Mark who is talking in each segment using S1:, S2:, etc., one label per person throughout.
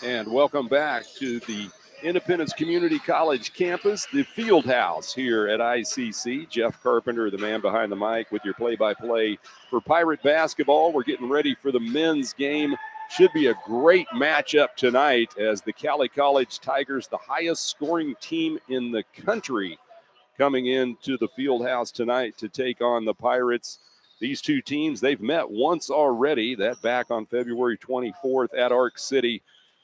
S1: And welcome back to the Independence Community College campus, the field house here at ICC. Jeff Carpenter, the man behind the mic, with your play-by-play for Pirate basketball. We're getting ready for the men's game. Should be a great matchup tonight as the Cowley College Tigers, the highest scoring team in the country, coming into the field house tonight to take on the Pirates. These two teams, they've met once already, that back on February 24th at Arc City,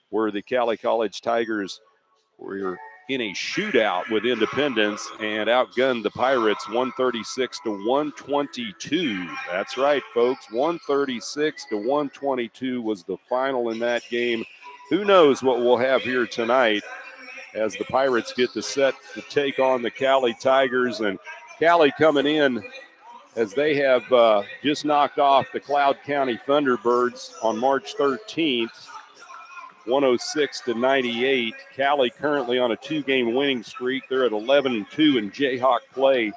S1: where the Cowley College Tigers were in a shootout with Independence and outgunned the Pirates 136 to 122. That's right, folks. 136 to 122 was the final in that game. Who knows what we'll have here tonight as the Pirates get the set to take on the Cowley Tigers. And Cowley coming in as they have just knocked off the Cloud County Thunderbirds on March 13th. 106 to 98. Cowley currently on a two-game winning streak. They're at 11-2 in Jayhawk play,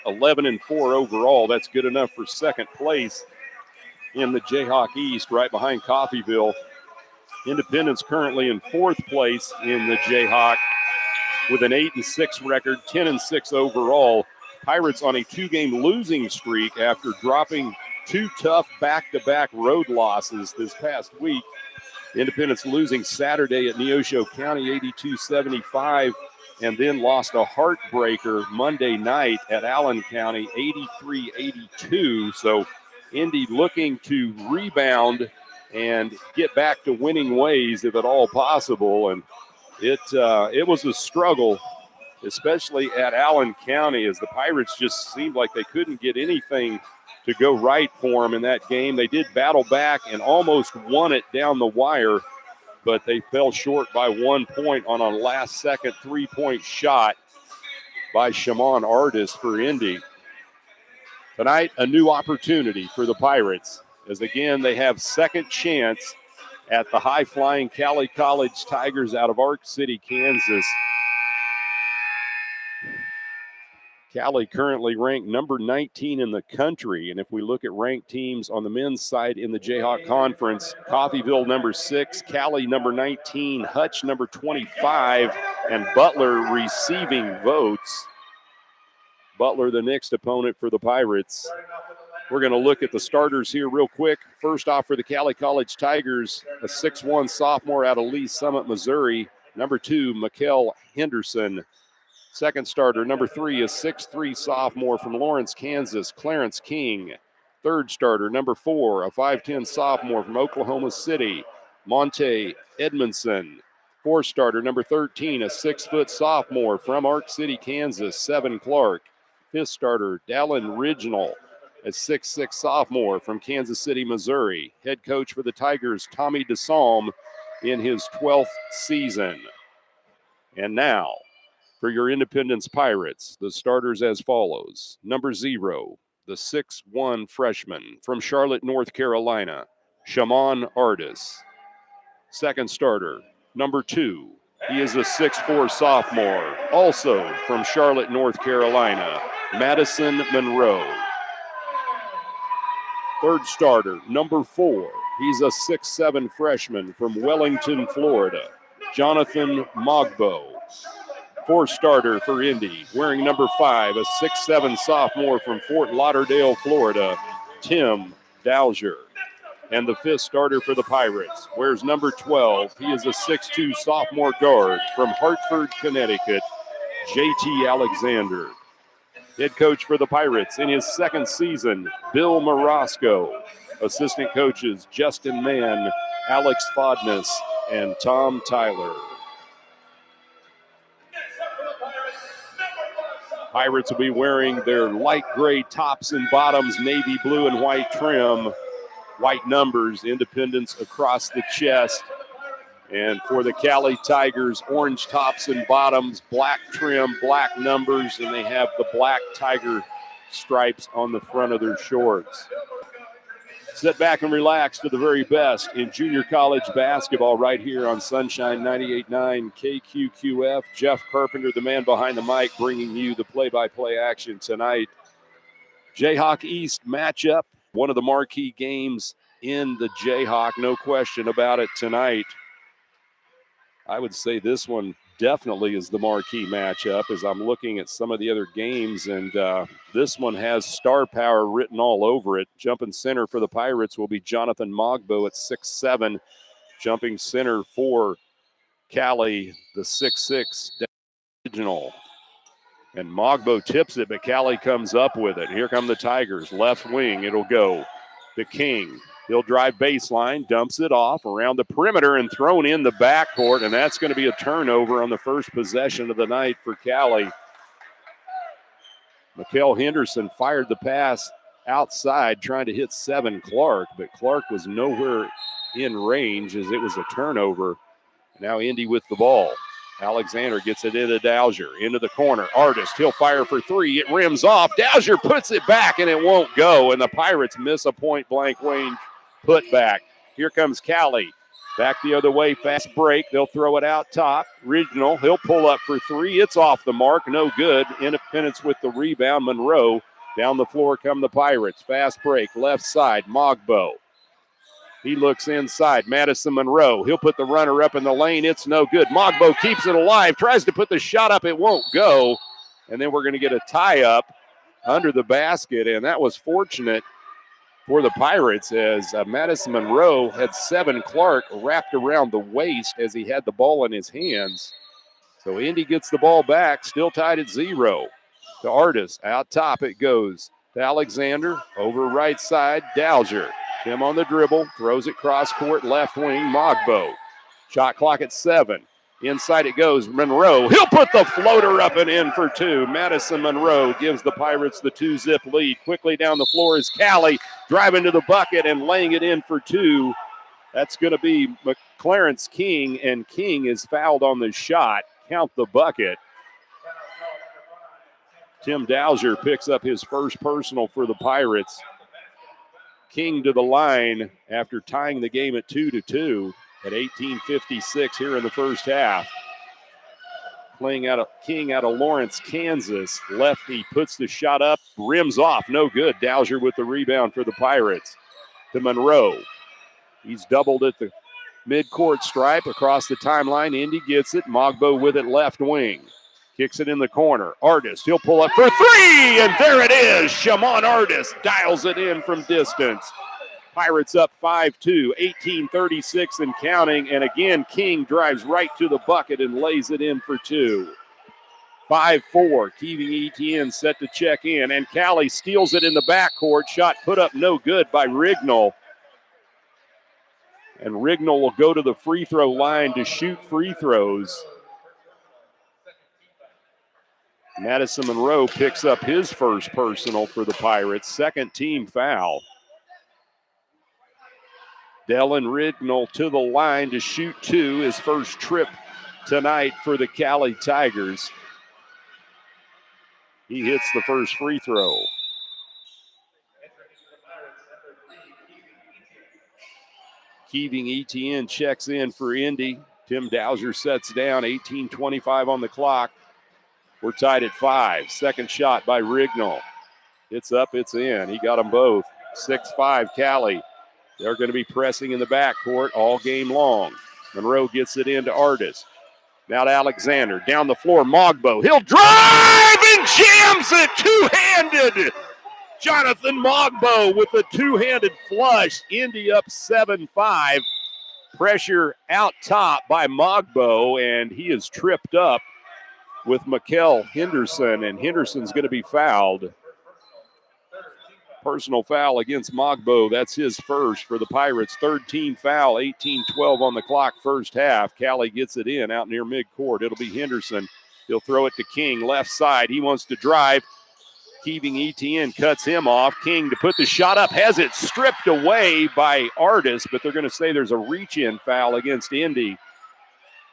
S1: 11-4 overall. That's good enough for second place in the Jayhawk East, right behind Coffeyville. Independence currently in fourth place in the Jayhawk with an 8-6 record, 10-6 overall. Pirates on a two-game losing streak after dropping two tough back-to-back road losses this past week. Independence losing Saturday at Neosho County 82-75, and then lost a heartbreaker Monday night at Allen County 83-82. So Indy looking to rebound and get back to winning ways if at all possible. And it was a struggle, especially at Allen County, as the Pirates just seemed like they couldn't get anything to go right for them in that game. They did battle back and almost won it down the wire, but they fell short by 1 point on a last-second three-point shot by Shamon Artis for Indy. Tonight, a new opportunity for the Pirates, as again they have second chance at the high-flying Cowley College Tigers out of Arc City, Kansas. Cowley currently ranked number 19 in the country, and if we look at ranked teams on the men's side in the Jayhawk Conference, Coffeyville number 6, Cowley number 19, Hutch number 25, and Butler receiving votes. Butler the next opponent for the Pirates. We're going to look at the starters here real quick. First off for the Cowley College Tigers, a 6'1 sophomore out of Lee Summit, Missouri. Number 2, Mikkel Henderson. Second starter, number 3, is 6'3 sophomore from Lawrence, Kansas, Clarence King. Third starter, number 4, a 5'10 sophomore from Oklahoma City, Monte Edmondson. Fourth starter, number 13, a 6-foot sophomore from Arc City, Kansas, Seven Clark. Fifth starter, Dallin Riginal, a 6'6 sophomore from Kansas City, Missouri. Head coach for the Tigers, Tommy DeSalm, in his 12th season. And now, for your Independence Pirates, the starters as follows. Number 0, the 6'1 freshman from Charlotte, North Carolina, Shamon Artis. Second starter, number 2, He is a 6'4" sophomore. Also from Charlotte, North Carolina, Madison Monroe. Third starter, number 4. He's a 6'7" freshman from Wellington, Florida, Jonathan Mogbo. Fourth starter for Indy, wearing number 5, a 6'7" sophomore from Fort Lauderdale, Florida, Tim Dowser. And the fifth starter for the Pirates wears number 12. He is a 6'2" sophomore guard from Hartford, Connecticut, JT Alexander. Head coach for the Pirates in his second season, Bill Morosco. Assistant coaches, Justin Mann, Alex Fodness, and Tom Tyler. Pirates will be wearing their light gray tops and bottoms, navy blue and white trim, white numbers, Independence across the chest. And for the Cowley Tigers, orange tops and bottoms, black trim, black numbers, and they have the black tiger stripes on the front of their shorts. Sit back and relax to the very best in junior college basketball right here on Sunshine 98.9 KQQF. Jeff Carpenter, the man behind the mic, bringing you the play-by-play action tonight. Jayhawk East matchup, one of the marquee games in the Jayhawk, no question about it tonight. I would say this one definitely is the marquee matchup as I'm looking at some of the other games, and this one has star power written all over it. Jumping center for the Pirates will be Jonathan Mogbo at 6'7". Jumping center for Cowley, the 6'6" original. And Mogbo tips it, but Cowley comes up with it. Here come the Tigers. Left wing, it'll go to King. He'll drive baseline, dumps it off around the perimeter and thrown in the backcourt, and that's going to be a turnover on the first possession of the night for Cowley. Mikael Henderson fired the pass outside trying to hit 7 Clark, but Clark was nowhere in range as it was a turnover. Now Indy with the ball. Alexander gets it into Dowser, into the corner. Artist, he'll fire for 3. It rims off. Dowser puts it back, and it won't go, and the Pirates miss a point-blank range putback. Here comes Cowley. Back the other way, fast break. They'll throw it out top. Regional, he'll pull up for 3. It's off the mark, no good. Independence with the rebound. Monroe. Down the floor come the Pirates. Fast break, left side, Mogbo. He looks inside. Madison Monroe. He'll put the runner up in the lane. It's no good. Mogbo keeps it alive. Tries to put the shot up. It won't go. And then we're going to get a tie-up under the basket. And that was fortunate for the Pirates as Madison Monroe had 7 Clark wrapped around the waist as he had the ball in his hands. So Indy gets the ball back. Still tied at 0. To Artist. Out top it goes. To Alexander. Over right side. Dowser. Tim on the dribble, throws it cross court, left wing, Mogbo. Shot clock at 7. Inside it goes, Monroe. He'll put the floater up and in for 2. Madison Monroe gives the Pirates the 2-zip lead. Quickly down the floor is Cowley, driving to the bucket and laying it in for 2. That's going to be Clarence King, and King is fouled on the shot. Count the bucket. Tim Dowser picks up his first personal for the Pirates. King to the line after tying the game at 2-2 at 18:56 here in the first half. Playing out of King out of Lawrence, Kansas. Lefty puts the shot up, rims off, no good. Dowser with the rebound for the Pirates. To Monroe. He's doubled at the midcourt stripe across the timeline. Indy gets it. Mogbo with it left wing. Kicks it in the corner. Artist, he'll pull up for 3, and there it is. Shamon Artist dials it in from distance. Pirates up 5-2, 18:36 and counting, and again, King drives right to the bucket and lays it in for 2. 5-4, Keeving Etienne set to check in, and Cowley steals it in the backcourt. Shot put up no good by Rignall. And Rignall will go to the free throw line to shoot free throws. Madison Monroe picks up his first personal for the Pirates. Second team foul. Dylan Rignall to the line to shoot 2. His first trip tonight for the Cowley Tigers. He hits the first free throw. Keeving Etienne checks in for Indy. Tim Dowser sets down, 18:25 on the clock. We're tied at 5. Second shot by Rignall. It's up, it's in. He got them both. 6-5 Cowley. They're going to be pressing in the backcourt all game long. Monroe gets it into Artis. Now to Alexander. Down the floor, Mogbo. He'll drive and jams it two-handed. Jonathan Mogbo with a two-handed flush. Indy up 7-5. Pressure out top by Mogbo, and he is tripped up with Mikkel Henderson, and Henderson's going to be fouled. Personal foul against Mogbo. That's his first for the Pirates. Third team foul, 18-12 on the clock, first half. Cowley gets it in out near midcourt. It'll be Henderson. He'll throw it to King, left side. He wants to drive. Keeping Etienne cuts him off. King to put the shot up, has it stripped away by Artis, but they're going to say there's a reach-in foul against Indy.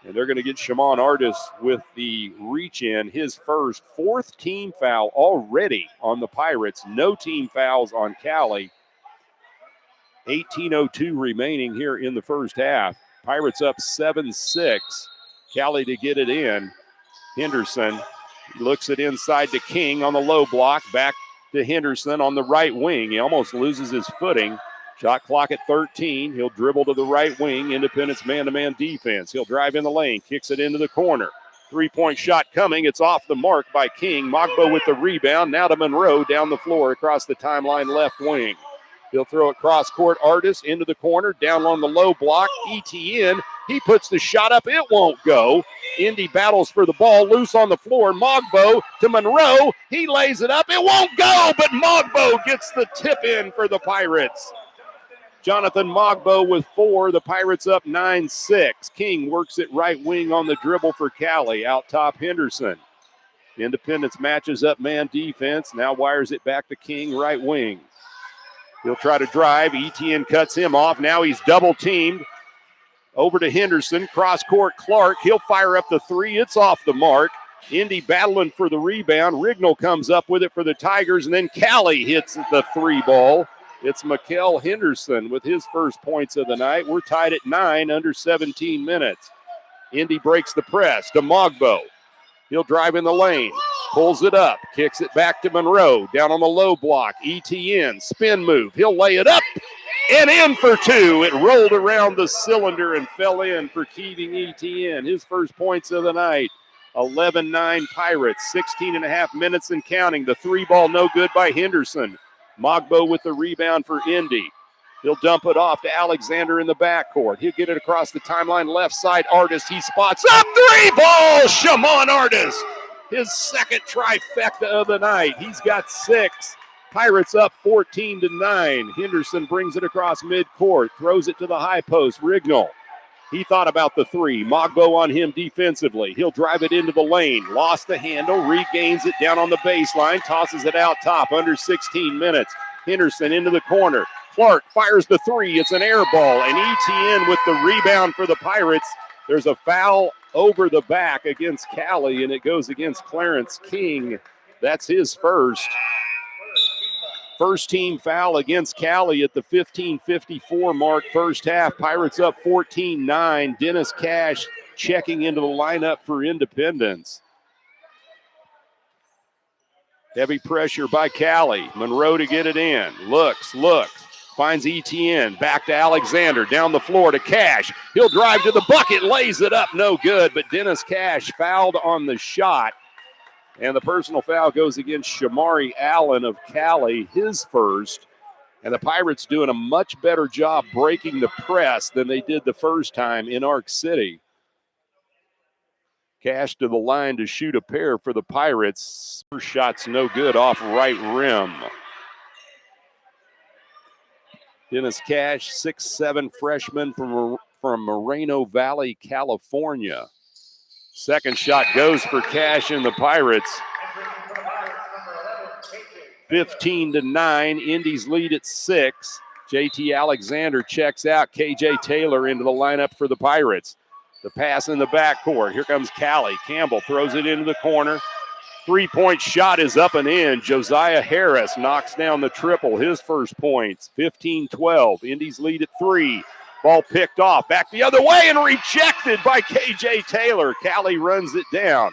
S1: And they're going to get Shimon Artis with the reach-in, his first, fourth team foul already on the Pirates. No team fouls on Cowley. 18:02 remaining here in the first half. Pirates up 7-6. Cowley to get it in. Henderson looks it inside to King on the low block. Back to Henderson on the right wing. He almost loses his footing. Shot clock at 13. He'll dribble to the right wing. Independence man-to-man defense. He'll drive in the lane. Kicks it into the corner. Three-point shot coming. It's off the mark by King. Mogbo with the rebound. Now to Monroe down the floor across the timeline left wing. He'll throw it cross-court. Artis into the corner. Down on the low block. Etienne. He puts the shot up. It won't go. Indy battles for the ball. Loose on the floor. Mogbo to Monroe. He lays it up. It won't go, but Mogbo gets the tip in for the Pirates. Jonathan Mogbo with 4. The Pirates up 9-6. King works it right wing on the dribble for Cowley. Out top Henderson. Independence matches up man defense. Now wires it back to King right wing. He'll try to drive. Etienne cuts him off. Now he's double teamed. Over to Henderson. Cross court Clark. He'll fire up the three. It's off the mark. Indy battling for the rebound. Rignall comes up with it for the Tigers. And then Cowley hits the three ball. It's Mikkel Henderson with his first points of the night. We're tied at 9 under 17 minutes. Indy breaks the press to Mogbo. He'll drive in the lane. Pulls it up. Kicks it back to Monroe. Down on the low block. Etienne. Spin move. He'll lay it up. And in for 2. It rolled around the cylinder and fell in for Keating Etienne. His first points of the night. 11-9 Pirates. 16 and a half minutes and counting. The three ball no good by Henderson. Mogbo with the rebound for Indy. He'll dump it off to Alexander in the backcourt. He'll get it across the timeline left side. Artis, he spots up. Three ball. Shimon Artis. His second trifecta of the night. He's got 6. Pirates up 14-9. Henderson brings it across midcourt. Throws it to the high post. Rignall. He thought about the three. Mogbo on him defensively. He'll drive it into the lane. Lost the handle. Regains it down on the baseline. Tosses it out top. Under 16 minutes. Henderson into the corner. Clark fires the three. It's an air ball. And Etienne with the rebound for the Pirates. There's a foul over the back against Cowley, and it goes against Clarence King. That's his first. First team foul against Cowley at the 15:54 mark, first half. Pirates up 14-9. Dennis Cash checking into the lineup for Independence. Heavy pressure by Cowley. Monroe to get it in. Looks. Finds Etienne. Back to Alexander. Down the floor to Cash. He'll drive to the bucket. Lays it up. No good. But Dennis Cash fouled on the shot. And the personal foul goes against Shamari Allen of Cowley, his first. And the Pirates doing a much better job breaking the press than they did the first time in Arc City. Cash to the line to shoot a pair for the Pirates. First shot's no good off right rim. Dennis Cash, 6'7" freshman from Moreno Valley, California. Second shot goes for Cash and the Pirates. 15-9. Indy's lead at 6. JT Alexander checks out. KJ Taylor into the lineup for the Pirates. The pass in the backcourt. Here comes Cowley. Campbell throws it into the corner. Three-point shot is up and in. Josiah Harris knocks down the triple. His first points. 15-12. Indy's lead at 3. Ball picked off, back the other way and rejected by KJ Taylor. Cowley runs it down.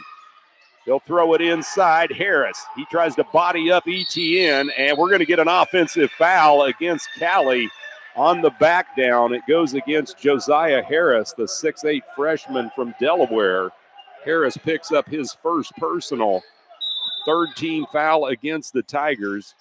S1: They'll throw it inside. Harris, he tries to body up ETN, and we're going to get an offensive foul against Cowley on the back down. It goes against Josiah Harris, the 6'8 freshman from Delaware. Harris picks up his first personal. Third team foul against the Tigers.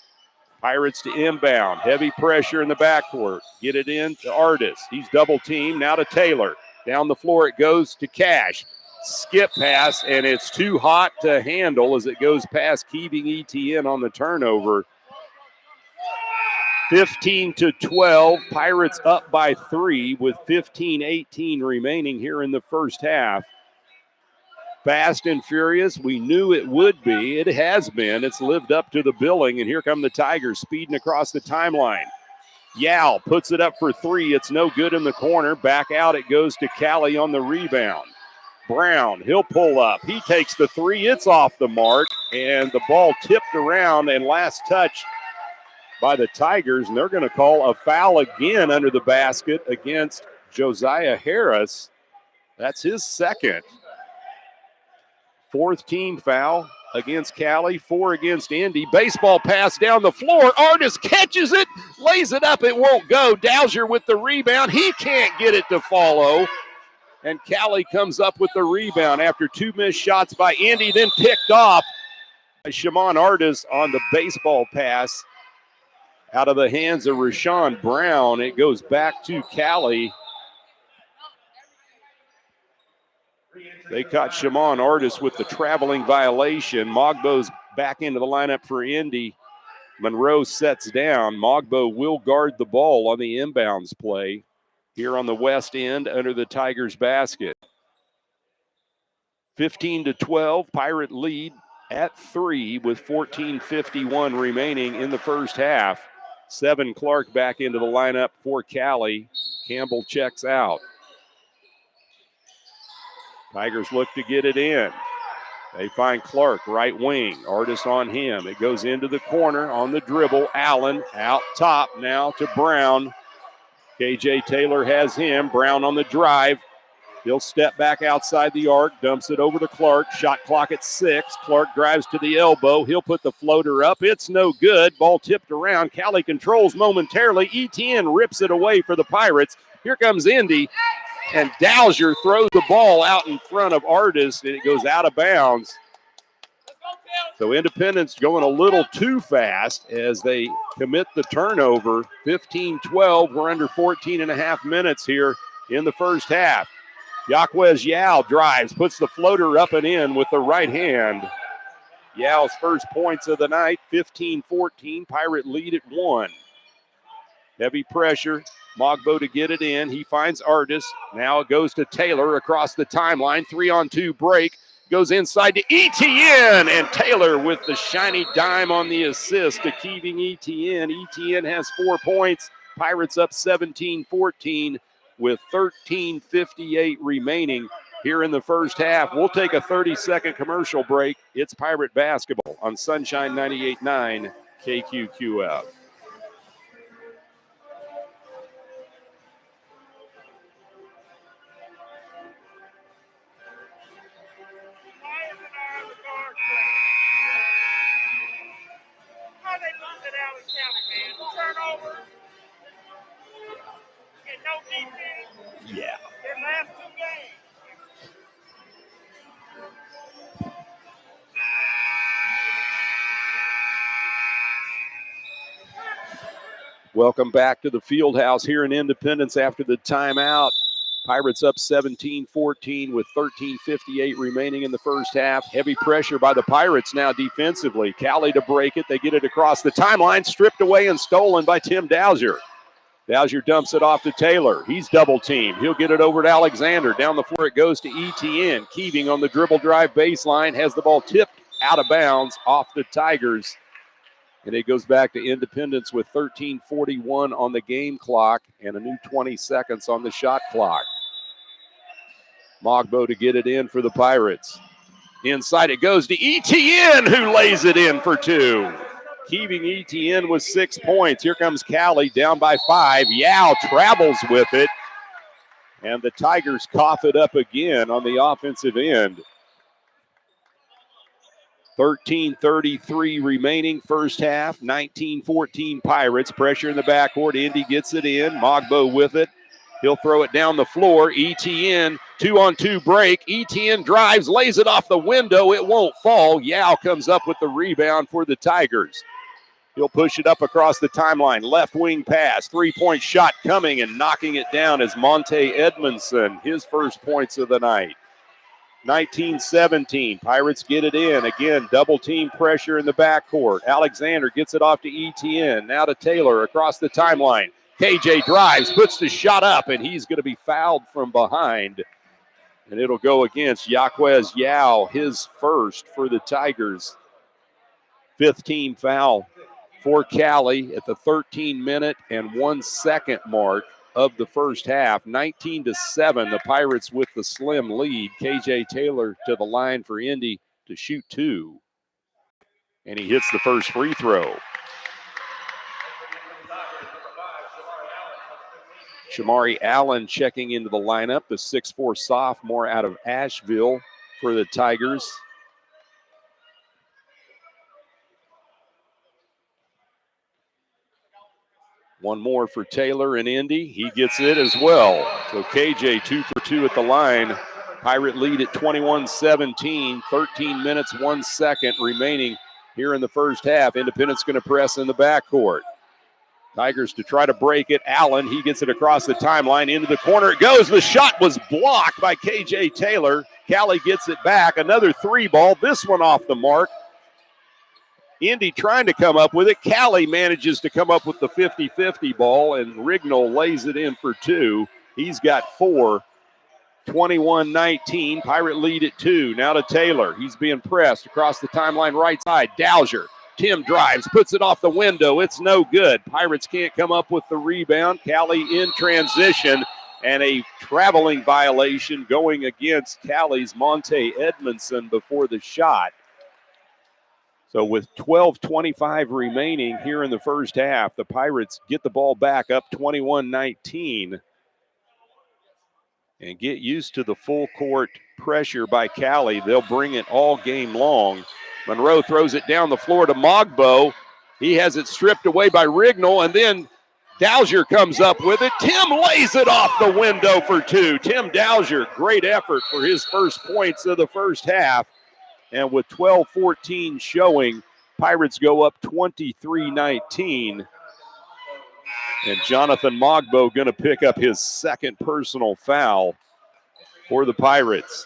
S1: Pirates to inbound. Heavy pressure in the backcourt. Get it in to Artis. He's double teamed. Now to Taylor. Down the floor it goes to Cash. Skip pass, and it's too hot to handle as it goes past Keeving ETN on the turnover. 15-12. Pirates up by 3 with 15-18 remaining here in the first half. Fast and furious. We knew it would be. It has been. It's lived up to the billing, and here come the Tigers speeding across the timeline. Yao puts it up for 3. It's no good in the corner. Back out it goes to Cowley on the rebound. Brown, he'll pull up. He takes the 3. It's off the mark, and the ball tipped around and last touch by the Tigers, and they're going to call a foul again under the basket against Josiah Harris. That's his second. Fourth team foul against Cowley, 4 against Indy. Baseball pass down the floor. Artis catches it, lays it up. It won't go. Dowser with the rebound. He can't get it to follow. And Cowley comes up with the rebound after 2 missed shots by Indy, then picked off by Shimon Artis on the baseball pass out of the hands of Rashawn Brown. It goes back to Cowley. They caught Shimon Artis with the traveling violation. Mogbo's back into the lineup for Indy. Monroe sets down. Mogbo will guard the ball on the inbounds play here on the west end under the Tigers basket. 15-12, Pirate lead at 3 with 14:51 remaining in the first half. Seven Clark back into the lineup for Cowley. Campbell checks out. Tigers look to get it in. They find Clark, right wing. Artis on him. It goes into the corner on the dribble. Allen out top now to Brown. KJ Taylor has him. Brown on the drive. He'll step back outside the arc, dumps it over to Clark. Shot clock at 6. Clark drives to the elbow. He'll put the floater up. It's no good. Ball tipped around. Cowley controls momentarily. ETN rips it away for the Pirates. Here comes Indy. And Dowser throws the ball out in front of Artis, and it goes out of bounds. So Independence going a little too fast as they commit the turnover. 15-12. We're under 14 and a half minutes here in the first half. Yaquez Yao drives, puts the floater up and in with the right hand. Yao's first points of the night, 15-14. Pirate lead at 1. Heavy pressure. Mogbo to get it in. He finds Artis. Now it goes to Taylor across the timeline. 3-on-2 break. Goes inside to ETN. And Taylor with the shiny dime on the assist to Keeving ETN. ETN has 4 points. Pirates up 17-14 with 13:58 remaining here in the first half. We'll take a 30-second commercial break. It's Pirate basketball on Sunshine 98.9 KQQF. Yeah. Welcome back to the field house here in Independence after the timeout. Pirates up 17-14 with 13:58 remaining in the first half. Heavy pressure by the Pirates now defensively. Cowley to break it. They get it across the timeline, stripped away and stolen by Tim Dowser. Dowser dumps it off to Taylor. He's double teamed. He'll get it over to Alexander. Down the floor it goes to ETN. Keeving on the dribble drive baseline has the ball tipped out of bounds off the Tigers. And it goes back to Independence with 13:41 on the game clock and a new 20 seconds on the shot clock. Mogbo to get it in for the Pirates. Inside it goes to ETN, who lays it in for 2. Keeving ETN with 6 points. Here comes Cowley down by 5. Yao travels with it. And the Tigers cough it up again on the offensive end. 13:33 remaining first half. 19-14 Pirates. Pressure in the backcourt. Indy gets it in. Mogbo with it. He'll throw it down the floor. ETN, 2-on-2 break. ETN drives, lays it off the window. It won't fall. Yao comes up with the rebound for the Tigers. He'll push it up across the timeline. Left wing pass. Three-point shot coming and knocking it down is Monte Edmondson. His first points of the night. 19-17. Pirates get it in. Again, double team pressure in the backcourt. Alexander gets it off to ETN. Now to Taylor across the timeline. KJ drives, puts the shot up, and he's going to be fouled from behind. And it'll go against Yaquez Yao, his first for the Tigers. Fifth team foul for Cowley at the 13-minute and 1 second mark of the first half. 19-7, the Pirates with the slim lead. KJ Taylor to the line for Indy to shoot two. And he hits the first free throw. Shamari Allen checking into the lineup, the 6'4 sophomore out of Asheville for the Tigers. One more for Taylor and Indy. He gets it as well. So KJ 2 for 2 at the line. Pirate lead at 21-17. 13 minutes, 1 second remaining here in the first half. Independence going to press in the backcourt. Tigers to try to break it. Allen, he gets it across the timeline. Into the corner it goes. The shot was blocked by KJ Taylor. Cowley gets it back. Another three ball. This one off the mark. Indy trying to come up with it. Cowley manages to come up with the 50-50 ball, and Rignall lays it in for two. He's got four. 21-19. Pirate lead at two. Now to Taylor. He's being pressed across the timeline right side. Dowser. Tim drives, puts it off the window. It's no good. Pirates can't come up with the rebound. Cowley in transition, and a traveling violation going against Cowley's Monte Edmondson before the shot. So with 12:25 remaining here in the first half, the Pirates get the ball back up 21-19 and get used to the full court pressure by Cowley. They'll bring it all game long. Monroe throws it down the floor to Mogbo. He has it stripped away by Rignall, and then Dowser comes up with it. Tim lays it off the window for two. Tim Dowser, great effort for his first points of the first half. And with 12:14 showing, Pirates go up 23-19. And Jonathan Mogbo going to pick up his second personal foul for the Pirates.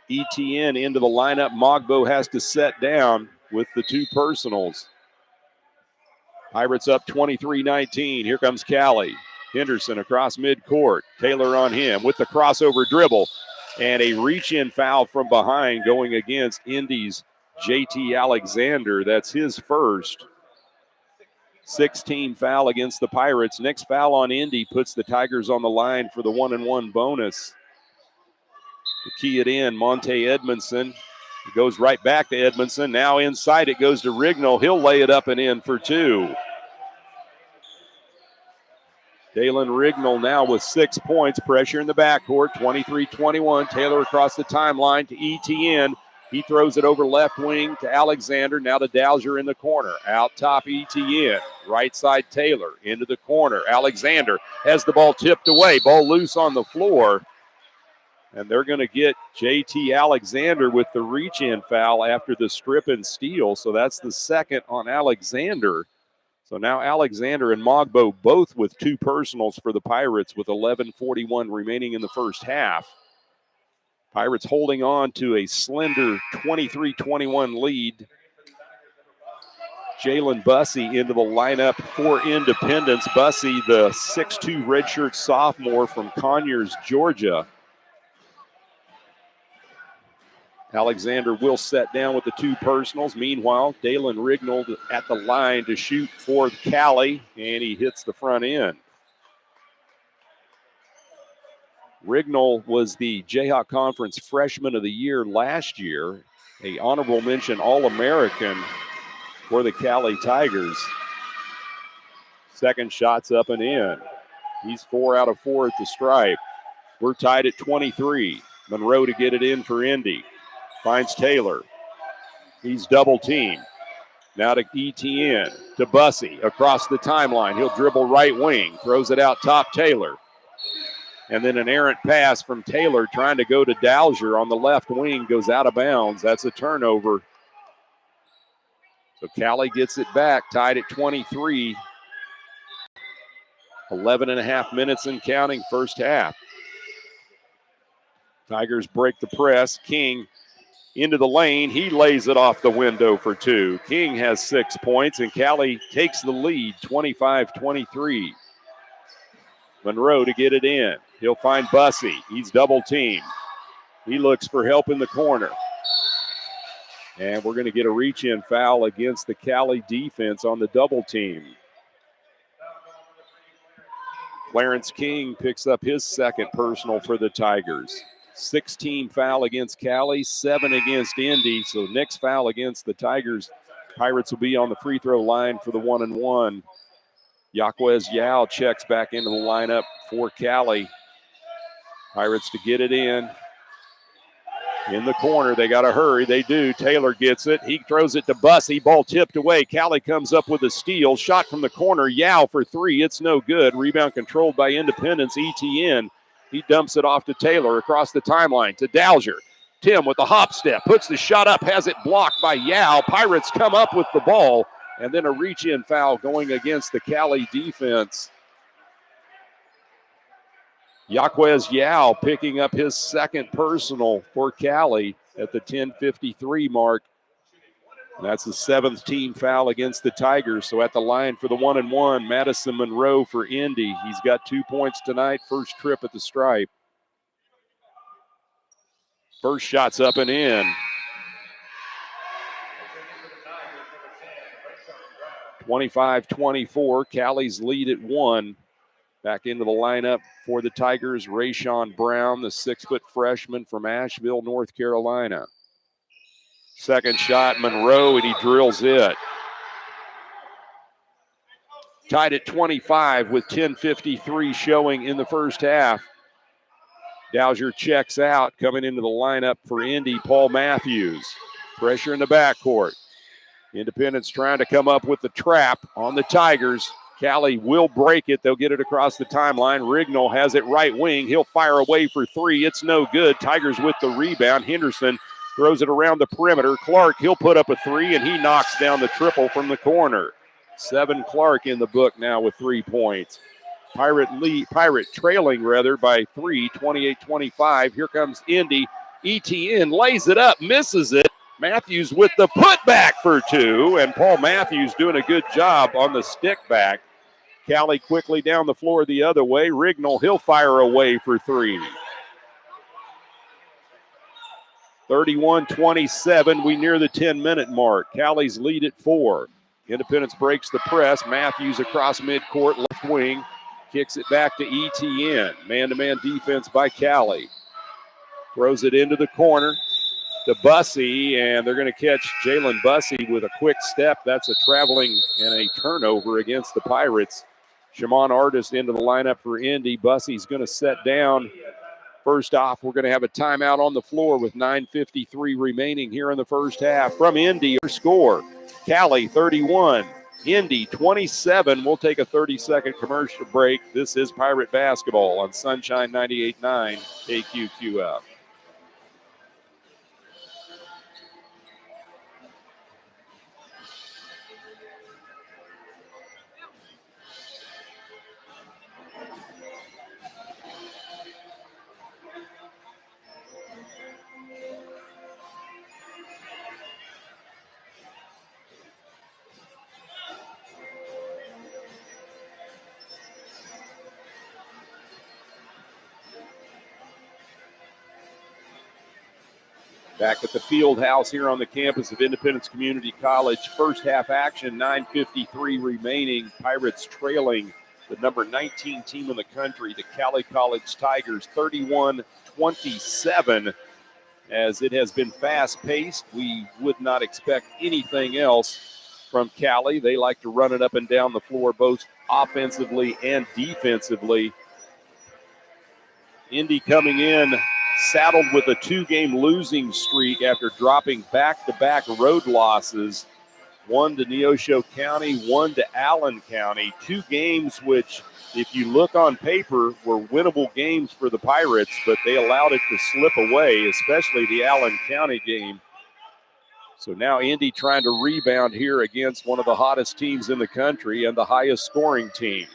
S1: ETN into the lineup. Mogbo has to set down with the two personals. Pirates up 23-19. Here comes Cowley. Henderson across midcourt. Taylor on him with the crossover dribble. And a reach-in foul from behind going against Indy's JT Alexander. That's his first. 16 foul against the Pirates. Next foul on Indy puts the Tigers on the line for the 1-and-1 bonus. To key it in, Monte Edmondson. It goes right back to Edmondson. Now inside it goes to Rignall. He'll lay it up and in for two. Dalen Rignall now with 6 points. Pressure in the backcourt. 23-21. Taylor across the timeline to ETN. He throws it over left wing to Alexander. Now to Dowser in the corner. Out top ETN. Right side Taylor. Into the corner. Alexander has the ball tipped away. Ball loose on the floor. And they're going to get JT Alexander with the reach-in foul after the strip and steal. So that's the second on Alexander. So now Alexander and Mogbo both with two personals for the Pirates with 11:41 remaining in the first half. Pirates holding on to a slender 23-21 lead. Jalen Bussey into the lineup for Independence. Bussey, the 6'2 redshirt sophomore from Conyers, Georgia. Alexander will set down with the two personals. Meanwhile, Dalen Rignall at the line to shoot for Cowley, and he hits the front end. Rignall was the Jayhawk Conference Freshman of the Year last year, a honorable mention All-American for the Cowley Tigers. Second shot's up and in. He's 4 out of 4 at the stripe. We're tied at 23. Monroe to get it in for Indy. Finds Taylor. He's double teamed. Now to ETN, to Bussey, across the timeline. He'll dribble right wing, throws it out top Taylor. And then an errant pass from Taylor trying to go to Dowser on the left wing, goes out of bounds. That's a turnover. So Cowley gets it back, tied at 23. 11 and a half minutes and counting, first half. Tigers break the press. King into the lane. He lays it off the window for 2. King has 6 points, and Cowley takes the lead, 25-23. Monroe to get it in. He'll find Bussey. He's double teamed. He looks for help in the corner. And we're going to get a reach-in foul against the Cowley defense on the double team. Clarence King picks up his second personal for the Tigers. 16 foul against Cowley, 7 against Indy. So next foul against the Tigers. Pirates will be on the free throw line for the 1-and-1. Yaquez Yao checks back into the lineup for Cowley. Pirates to get it in the corner. They got to hurry. They do. Taylor gets it. He throws it to Bussey. Ball tipped away. Cowley comes up with a steal. Shot from the corner. Yao for 3. It's no good. Rebound controlled by Independence. ETN. He dumps it off to Taylor across the timeline to Dowser. Tim with the hop step. Puts the shot up. Has it blocked by Yao. Pirates come up with the ball. And then a reach-in foul going against the Cowley defense. Yaquez Yao picking up his second personal for Cowley at the 10:53 mark. And that's the 7th team foul against the Tigers. So at the line for the 1-and-1, Madison Monroe for Indy. He's got 2 points tonight, first trip at the stripe. First shot's up and in. 25-24, Cowley's lead at 1. Back into the lineup for the Tigers, Rayshawn Brown, the 6-foot freshman from Asheville, North Carolina. Second shot, Monroe, and he drills it. Tied at 25 with 10:53 showing in the first half. Dowser checks out, coming into the lineup for Indy, Paul Matthews. Pressure in the backcourt. Independence trying to come up with the trap on the Tigers. Cowley will break it. They'll get it across the timeline. Rignall has it right wing. He'll fire away for 3. It's no good. Tigers with the rebound. Henderson throws it around the perimeter. Clark, he'll put up a 3, and he knocks down the triple from the corner. 7 Clark in the book now with 3 points. Pirate trailing by 3, 28-25. Here comes Indy. ETN lays it up, misses it. Matthews with the putback for 2, and Paul Matthews doing a good job on the stick back. Cowley quickly down the floor the other way. Rignall, he'll fire away for 3. 31-27, we near the 10-minute mark. Cowley's lead at 4. Independence breaks the press. Matthews across midcourt, left wing. Kicks it back to ETN. Man-to-man defense by Cowley. Throws it into the corner to Bussey, and they're going to catch Jalen Bussey with a quick step. That's a traveling and a turnover against the Pirates. Shimon Artist into the lineup for Indy. Bussey's going to set down. First off, we're going to have a timeout on the floor with 9:53 remaining here in the first half. From Indy, score, Cowley 31, Indy 27. We'll take a 30-second commercial break. This is Pirate Basketball on Sunshine 98.9 KQQF. Back at the field house here on the campus of Independence Community College. First half action, 9:53 remaining. Pirates trailing the number 19 team in the country, the Cowley College Tigers, 31-27. As it has been fast-paced, we would not expect anything else from Cowley. They like to run it up and down the floor both offensively and defensively. Indy coming in saddled with a 2-game losing streak after dropping back-to-back road losses. One to Neosho County, one to Allen County. 2 games which, if you look on paper, were winnable games for the Pirates, but they allowed it to slip away, especially the Allen County game. So now Indy trying to rebound here against one of the hottest teams in the country and the highest scoring team.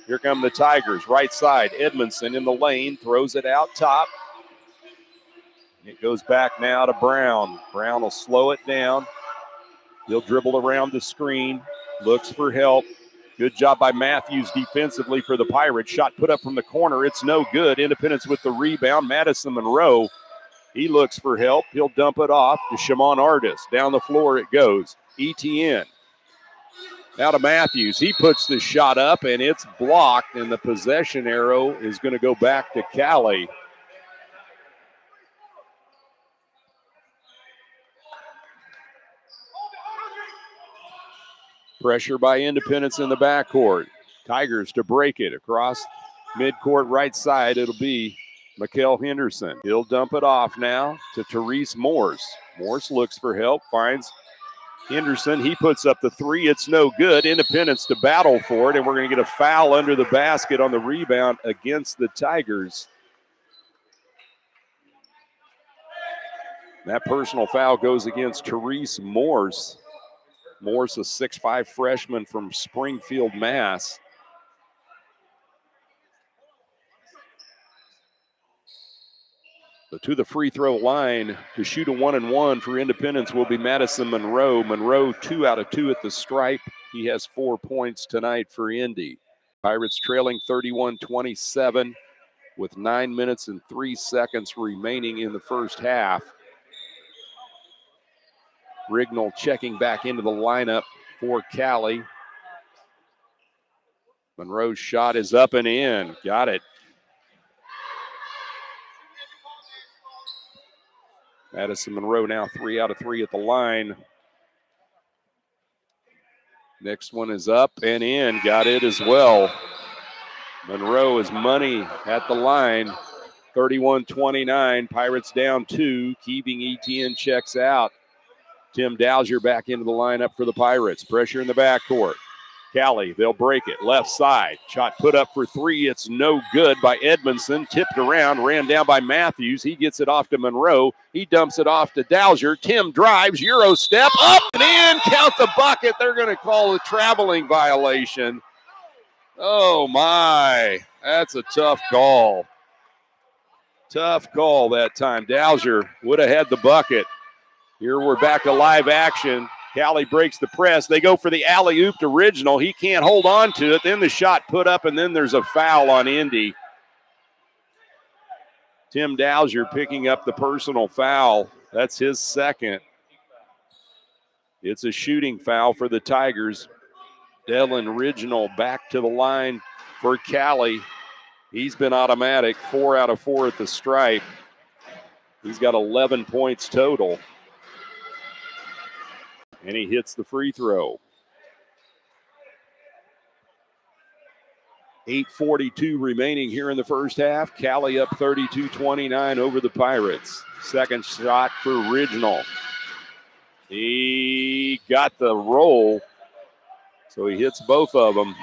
S1: Here come the Tigers, right side. Edmondson in the lane, throws it out top. It goes back now to Brown. Brown will slow it down. He'll dribble around the screen, looks for help. Good job by Matthews defensively for the Pirates. Shot put up from the corner. It's no good. Independence with the rebound. Madison Monroe, he looks for help. He'll dump it off to Shimon Artis. Down the floor it goes. ETN. Now to Matthews. He puts the shot up, and it's blocked, and the possession arrow is going to go back to Cowley. Pressure by Independence in the backcourt. Tigers to break it across midcourt right side. It'll be Mikael Henderson. He'll dump it off now to Therese Morse. Morse looks for help, finds Henderson. He puts up the 3. It's no good. Independence to battle for it, and we're going to get a foul under the basket on the rebound against the Tigers. That personal foul goes against Therese Morse. Morse, a 6'5" freshman from Springfield, Mass. So to the free throw line to shoot a 1-and-1 for Independence will be Madison Monroe. Monroe 2 out of 2 at the stripe. He has 4 points tonight for Indy. Pirates trailing 31-27 with 9 minutes and 3 seconds remaining in the first half. Rignall checking back into the lineup for Cowley. Monroe's shot is up and in. Got it. Madison Monroe now 3 out of 3 at the line. Next one is up and in. Got it as well. Monroe is money at the line. 31-29. Pirates down 2. Keeping ETN checks out. Tim Dowser back into the lineup for the Pirates. Pressure in the backcourt. Cowley, they'll break it. Left side. Shot put up for 3. It's no good by Edmondson. Tipped around, ran down by Matthews. He gets it off to Monroe. He dumps it off to Dowser. Tim drives, Euro step, up and in. Count the bucket. They're going to call a traveling violation. Oh, my. That's a tough call. Tough call that time. Dowser would have had the bucket. Here we're back to live action. Cowley breaks the press. They go for the alley-oop to Rignall. He can't hold on to it. Then the shot put up, and then there's a foul on Indy. Tim Dowser picking up the personal foul. That's his second. It's a shooting foul for the Tigers. Dylan Rignall back to the line for Cowley. He's been automatic, 4 out of 4 at the stripe. He's got 11 points total. And he hits the free throw. 8:42 remaining here in the first half. Cowley up 32-29 over the Pirates. Second shot for Rignall. He got the roll, so he hits both of them.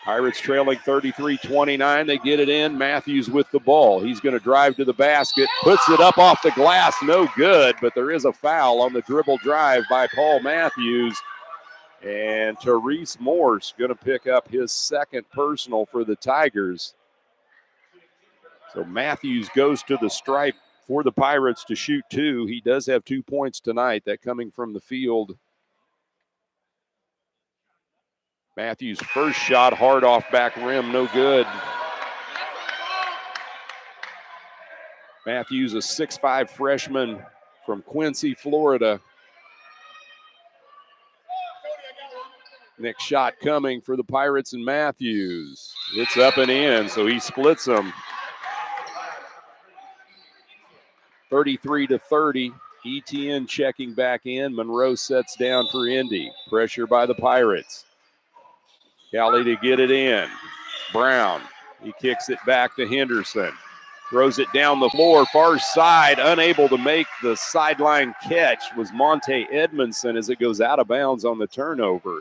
S1: Pirates trailing 33-29. They get it in. Matthews with the ball. He's going to drive to the basket. Puts it up off the glass. No good, but there is a foul on the dribble drive by Paul Matthews. And Therese Morse going to pick up his second personal for the Tigers. So Matthews goes to the stripe for the Pirates to shoot 2. He does have 2 points tonight. That coming from the field. Matthews' first shot, hard off back rim, no good. Matthews, a 6'5" freshman from Quincy, Florida. Next shot coming for the Pirates and Matthews. It's up and in, so he splits them. 33-30. ETN checking back in. Monroe sets down for Indy. Pressure by the Pirates. Cowley to get it in. Brown, he kicks it back to Henderson. Throws it down the floor, far side, unable to make the sideline catch was Monte Edmondson as it goes out of bounds on the turnover.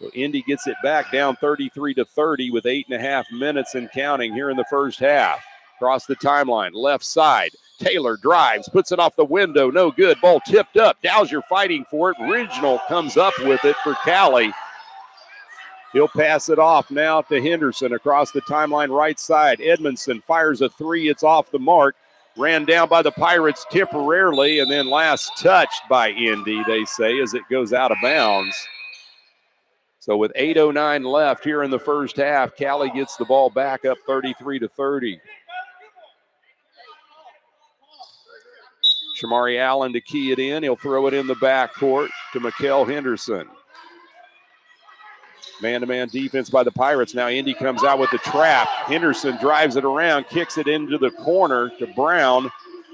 S1: So Indy gets it back down 33-30 with 8.5 minutes and counting here in the first half. Across the timeline, left side. Taylor drives, puts it off the window, no good. Ball tipped up. Dowser fighting for it. Regional comes up with it for Cowley. He'll pass it off now to Henderson across the timeline right side. Edmondson fires a three. It's off the mark. Ran down by the Pirates temporarily and then last touched by Indy, they say, as it goes out of bounds. So with 8:09 left here in the first half, Cowley gets the ball back up 33-30. Shamari Allen to key it in. He'll throw it in the backcourt to Mikal Henderson. Man-to-man defense by the Pirates. Now Indy comes out with the trap. Henderson drives it around, kicks it into the corner to Brown.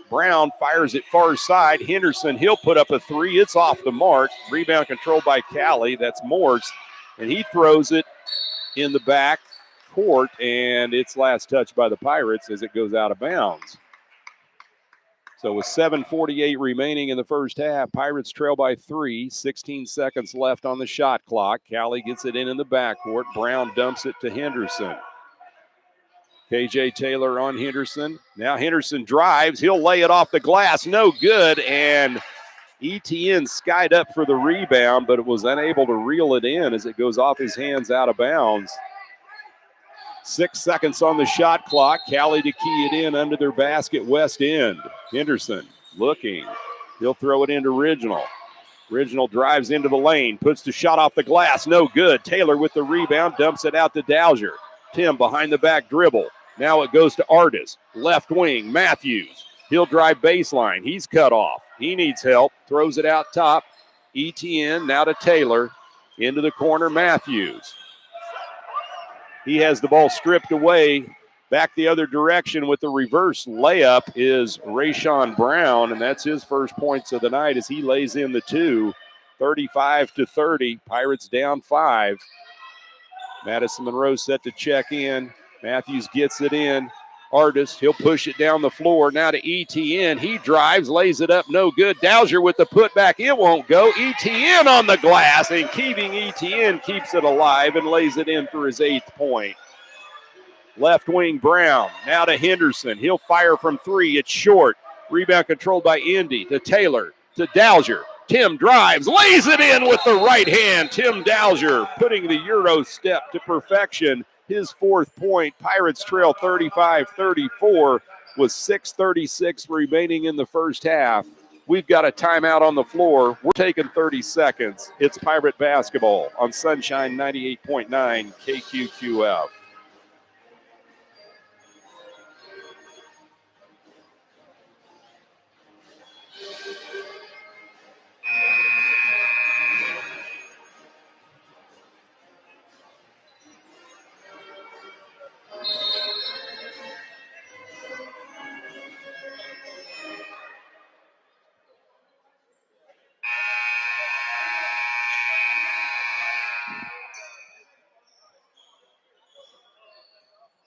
S1: Brown fires it far side. Henderson, he'll put up a three. It's off the mark. Rebound controlled by Cowley. That's Morse. And he throws it in the back court, and it's last touched by the Pirates as it goes out of bounds. So with 7:48 remaining in the first half, Pirates trail by 3, 16 seconds left on the shot clock. Cowley gets it in the backcourt. Brown dumps it to Henderson. KJ Taylor on Henderson. Now Henderson drives. He'll lay it off the glass. No good, and ETN skied up for the rebound, but it was unable to reel it in as it goes off his hands out of bounds. 6 seconds on the shot clock. Cowley to key it in under their basket, west end. Henderson looking. He'll throw it into Original. Original drives into the lane, puts the shot off the glass. No good. Taylor with the rebound, dumps it out to Dowser. Tim behind the back dribble. Now it goes to Artis. Left wing, Matthews. He'll drive baseline. He's cut off. He needs help. Throws it out top. ETN now to Taylor. Into the corner, Matthews. He has the ball stripped away. Back the other direction with the reverse layup is Rayshawn Brown, and that's his first points of the night as he lays in the two. 35-30. Pirates down 5. Madison Monroe set to check in. Matthews gets it in. Artis, he'll push it down the floor. Now to ETN. He drives, lays it up, no good. Dowser with the putback. It won't go. ETN on the glass, and keeping ETN keeps it alive and lays it in for his 8th point. Left wing Brown. Now to Henderson. He'll fire from 3. It's short. Rebound controlled by Indy. To Taylor. To Dowser. Tim drives, lays it in with the right hand. Tim Dowser putting the Euro step to perfection. His 4th point. Pirates trail 35-34 with 6:36 remaining in the first half. We've got a timeout on the floor. We're taking 30 seconds. It's Pirate basketball on Sunshine 98.9 KQQF.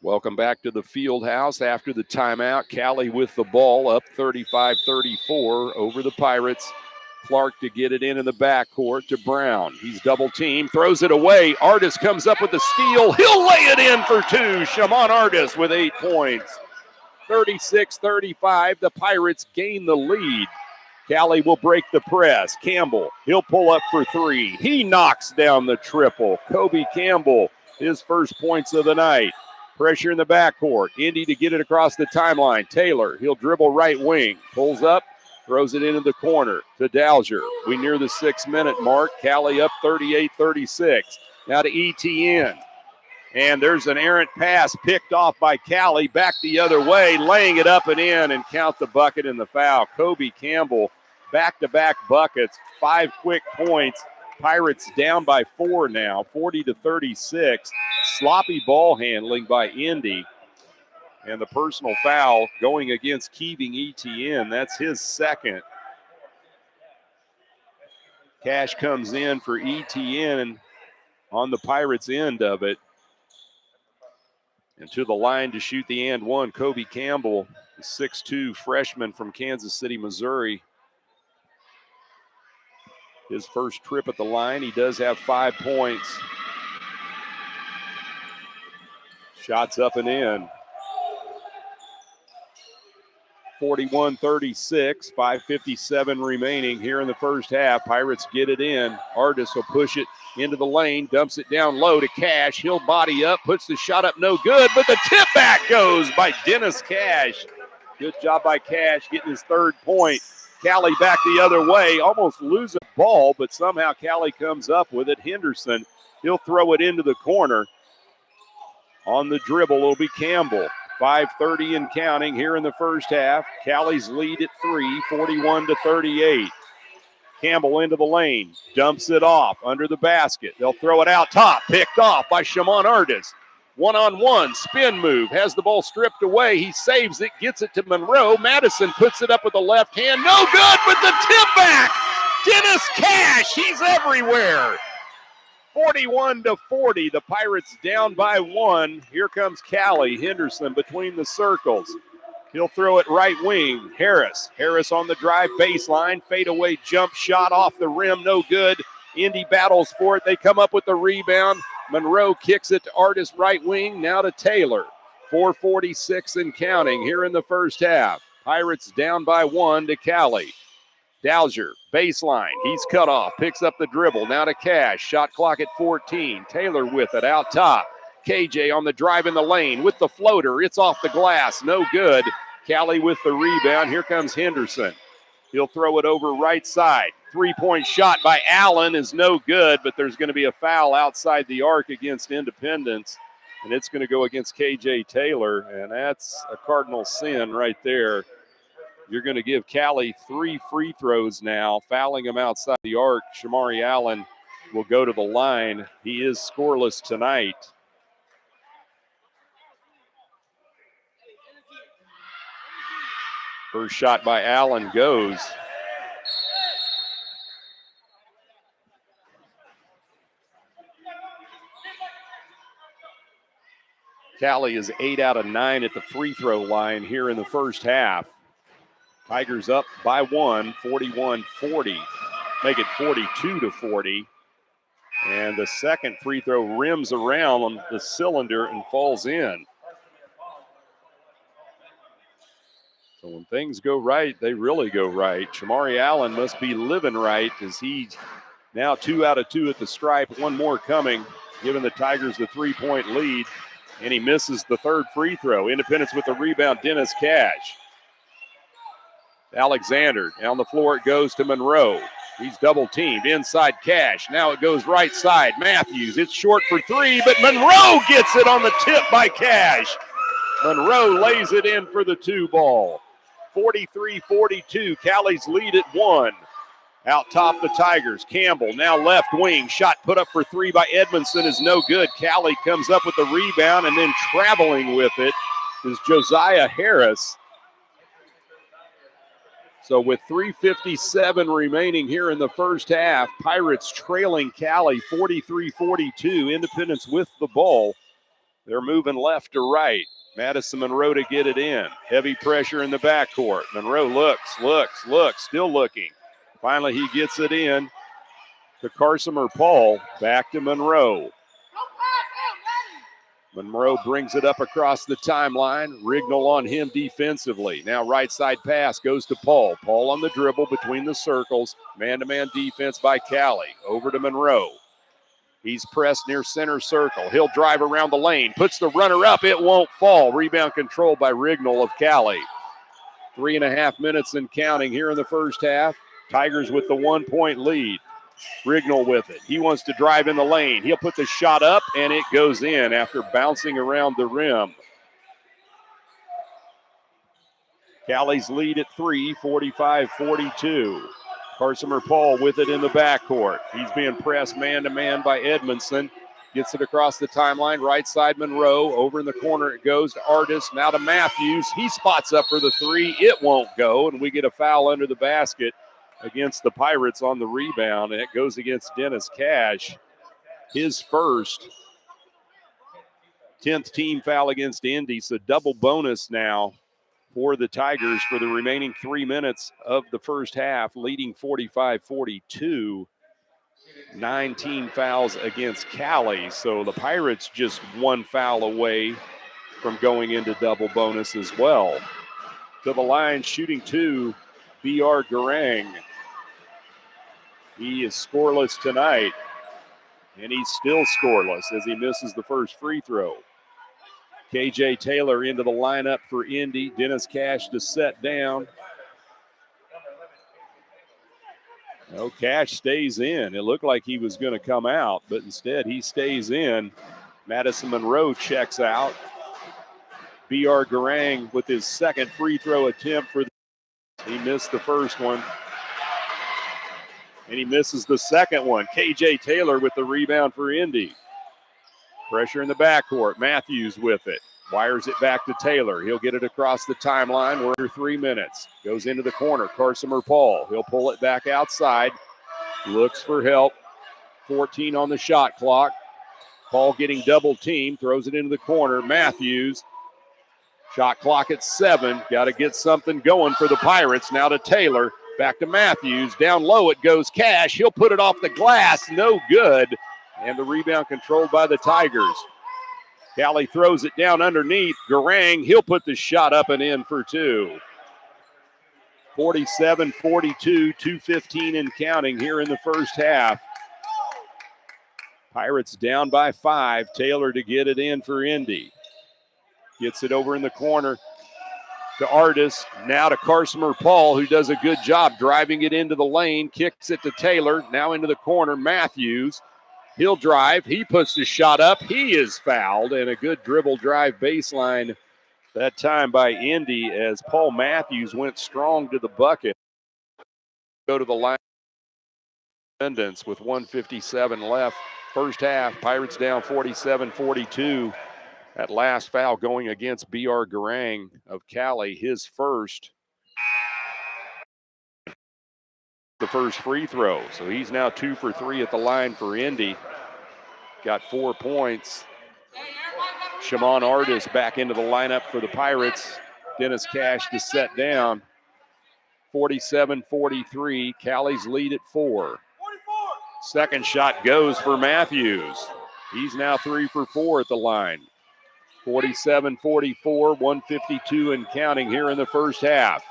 S1: Welcome back to the field house after the timeout. Cowley with the ball up 35-34 over the Pirates. Clark to get it in the backcourt to Brown. He's double teamed, throws it away. Artis comes up with the steal. He'll lay it in for 2. Shamon Artis with 8 points. 36-35, the Pirates gain the lead. Cowley will break the press. Campbell, he'll pull up for 3. He knocks down the triple. Kobe Campbell, his first points of the night. Pressure in the backcourt. Indy to get it across the timeline. Taylor, he'll dribble right wing. Pulls up, throws it into the corner to Dowser. We near the 6-minute mark. Cowley up 38-36. Now to ETN. And there's an errant pass picked off by Cowley. Back the other way, laying it up and in, and count the bucket and the foul. Kobe Campbell, back-to-back buckets, 5 quick points. Pirates down by 4 now, 40-36. Sloppy ball handling by Indy. And the personal foul going against Keeving ETN. That's his 2nd. Cash comes in for ETN. on the Pirates' end of it. And to the line to shoot the and one, Kobe Campbell, the 6'2 freshman from Kansas City, Missouri. His first trip at the line, he does have 5 points. Shots up and in. 41-36, 5:57 remaining here in the first half. Pirates get it in. Artis will push it into the lane, dumps it down low to Cash. He'll body up, puts the shot up, no good, but the tip back goes by Dennis Cash. Good job by Cash getting his 3rd point. Cowley back the other way, almost lose a ball, but somehow Cowley comes up with it. Henderson, he'll throw it into the corner. On the dribble, it'll be Campbell. 5:30 and counting here in the first half. Cowley's lead at 3, 41-38. Campbell into the lane, dumps it off under the basket. They'll throw it out top, picked off by Shimon Artis. One-on-one, spin move, has the ball stripped away. He saves it, gets it to Monroe. Madison puts it up with the left hand. No good, but the tip back. Dennis Cash, he's everywhere. 41-40, the Pirates down by 1. Here comes Cowley. Henderson between the circles. He'll throw it right wing. Harris on the drive baseline. Fadeaway jump shot off the rim, no good. Indy battles for it. They come up with the rebound. Monroe kicks it to Artis right wing, now to Taylor. 4:46 and counting here in the first half. Pirates down by 1 to Cowley. Dowser, baseline. He's cut off, picks up the dribble. Now to Cash. Shot clock at 14. Taylor with it out top. KJ on the drive in the lane with the floater. It's off the glass. No good. Cowley with the rebound. Here comes Henderson. He'll throw it over right side. 3-point shot by Allen is no good, but there's going to be a foul outside the arc against Independence, and it's going to go against KJ Taylor, and that's a cardinal sin right there. You're going to give Cowley 3 free throws now, fouling him outside the arc. Shamari Allen will go to the line. He is scoreless tonight. First shot by Allen goes. Cowley is 8 out of 9 at the free throw line here in the first half. Tigers up by 1, 41-40. Make it 42-40. And the second free throw rims around on the cylinder and falls in. So when things go right, they really go right. Shamari Allen must be living right as he's now 2 out of 2 at the stripe. One more coming, giving the Tigers the 3-point lead. And he misses the 3rd free throw. Independence with the rebound, Dennis Cash. Alexander, down the floor it goes to Monroe. He's double teamed, inside Cash. Now it goes right side, Matthews. It's short for 3, but Monroe gets it on the tip by Cash. Monroe lays it in for the 2 ball. 43-42, Cowley's lead at 1. Out top the Tigers. Campbell now left wing. Shot put up for 3 by Edmondson is no good. Cowley comes up with the rebound, and then traveling with it is Josiah Harris. So with 3:57 remaining here in the first half, Pirates trailing Cowley 43-42. Independence with the ball. They're moving left to right. Madison Monroe to get it in. Heavy pressure in the backcourt. Monroe looks, still looking. Finally, he gets it in to Carsomer Paul. Back to Monroe. Monroe brings it up across the timeline. Rignall on him defensively. Now right side pass goes to Paul. Paul on the dribble between the circles. Man-to-man defense by Cowley. Over to Monroe. He's pressed near center circle. He'll drive around the lane. Puts the runner up. It won't fall. Rebound controlled by Rignall of Cowley. 3.5 minutes and counting here in the first half. Tigers with the 1-point lead. Rignall with it. He wants to drive in the lane. He'll put the shot up, and it goes in after bouncing around the rim. Cowley's lead at 3, 45-42. Carsomer Paul with it in the backcourt. He's being pressed man-to-man by Edmondson. Gets it across the timeline. Right side Monroe. Over in the corner it goes to Artis. Now to Matthews. He spots up for the 3. It won't go, and we get a foul under the basket against the Pirates on the rebound, and it goes against Dennis Cash. his first. 10th team foul against Indy, so double bonus now for the Tigers for the remaining 3 minutes of the first half, leading 45-42. 19 fouls against Cowley, so the Pirates just one foul away from going into double bonus as well. To the line, shooting two, B.R. Garang. He is scoreless tonight, and he's still scoreless as he misses the first free throw. KJ Taylor into the lineup for Indy. Dennis Cash to set down. No, Cash stays in. It looked like he was going to come out, but instead he stays in. Madison Monroe checks out. B.R. Garang with his second free throw attempt for the. He missed the first one. And he misses the second one. KJ Taylor with the rebound for Indy. Pressure in the backcourt. Matthews with it. Wires it back to Taylor. He'll get it across the timeline. We're under 3 minutes. Goes into the corner. Carsomer Paul. He'll pull it back outside. Looks for help. 14 on the shot clock. Paul getting double teamed. Throws it into the corner. Matthews. Shot clock at 7. Got to get something going for the Pirates. Now to Taylor. Back to Matthews. Down low it goes Cash. He'll put it off the glass. No good. And the rebound controlled by the Tigers. Cowley throws it down underneath. Garang, he'll put the shot up and in for two. 47-42, 2:15 and counting here in the first half. Pirates down by 5. Taylor to get it in for Indy. Gets it over in the corner to Artis. Now to Carsomer Paul, who does a good job driving it into the lane. Kicks it to Taylor. Now into the corner. Matthews. He'll drive. He puts the shot up. He is fouled. And a good dribble drive baseline that time by Indy as Paul Matthews went strong to the bucket. Go to the line. With 1:57 left. First half, Pirates down 47-42. That last foul going against B.R. Garang of Cowley, his first. The first free throw. So he's now 2 for 3 at the line for Indy. Got 4 points. Shimon Artis back into the lineup for the Pirates. Dennis Cash to set down. 47-43. Cowley's lead at 4. Second shot goes for Matthews. He's now 3 for 4 at the line. 47-44, 1:52 and counting here in the first half.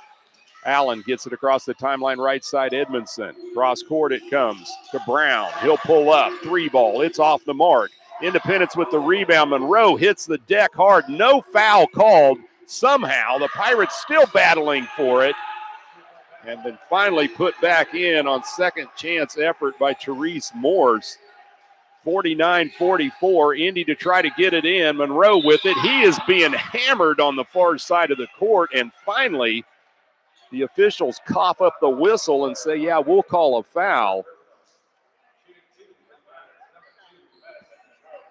S1: Allen gets it across the timeline right side, Edmondson. Cross court it comes to Brown. He'll pull up, 3 ball. It's off the mark. Independence with the rebound. Monroe hits the deck hard. No foul called. Somehow the Pirates still battling for it. And then finally put back in on second chance effort by Therese Morse. 49-44, Indy to try to get it in. Monroe with it. He is being hammered on the far side of the court. And finally, the officials cough up the whistle and say, yeah, we'll call a foul.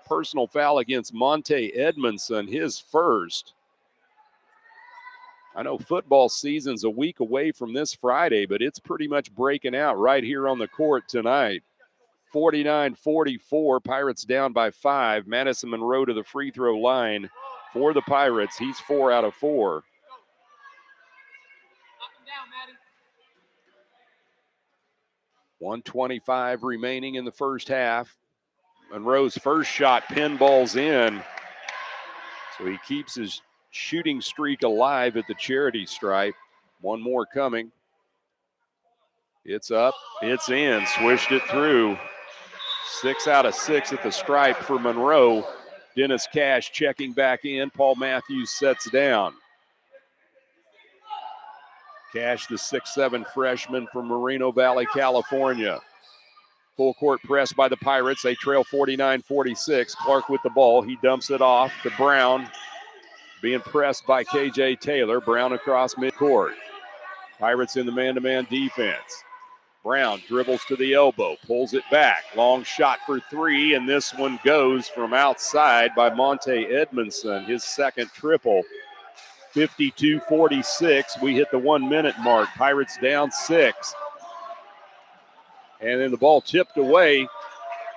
S1: Personal foul against Monte Edmondson, his first. I know football season's a week away from this Friday, but it's pretty much breaking out right here on the court tonight. 49-44, Pirates down by 5. Madison Monroe to the free throw line for the Pirates. He's 4 out of 4. .125 remaining in the first half. Monroe's first shot pinballs in. So he keeps his shooting streak alive at the charity stripe. One more coming. It's up, it's in, swished it through. 6 out of 6 at the stripe for Monroe. Dennis Cash checking back in. Paul Matthews sets down. Cash, the 6'7" freshman from Moreno Valley, California. Full court press by the Pirates. They trail 49-46. Clark with the ball. He dumps it off to Brown. Being pressed by KJ Taylor. Brown across midcourt. Pirates in the man-to-man defense. Brown dribbles to the elbow, pulls it back. Long shot for 3, and this one goes from outside by Monte Edmondson, his second triple. 52-46. We hit the 1 minute mark. Pirates down 6. And then the ball tipped away.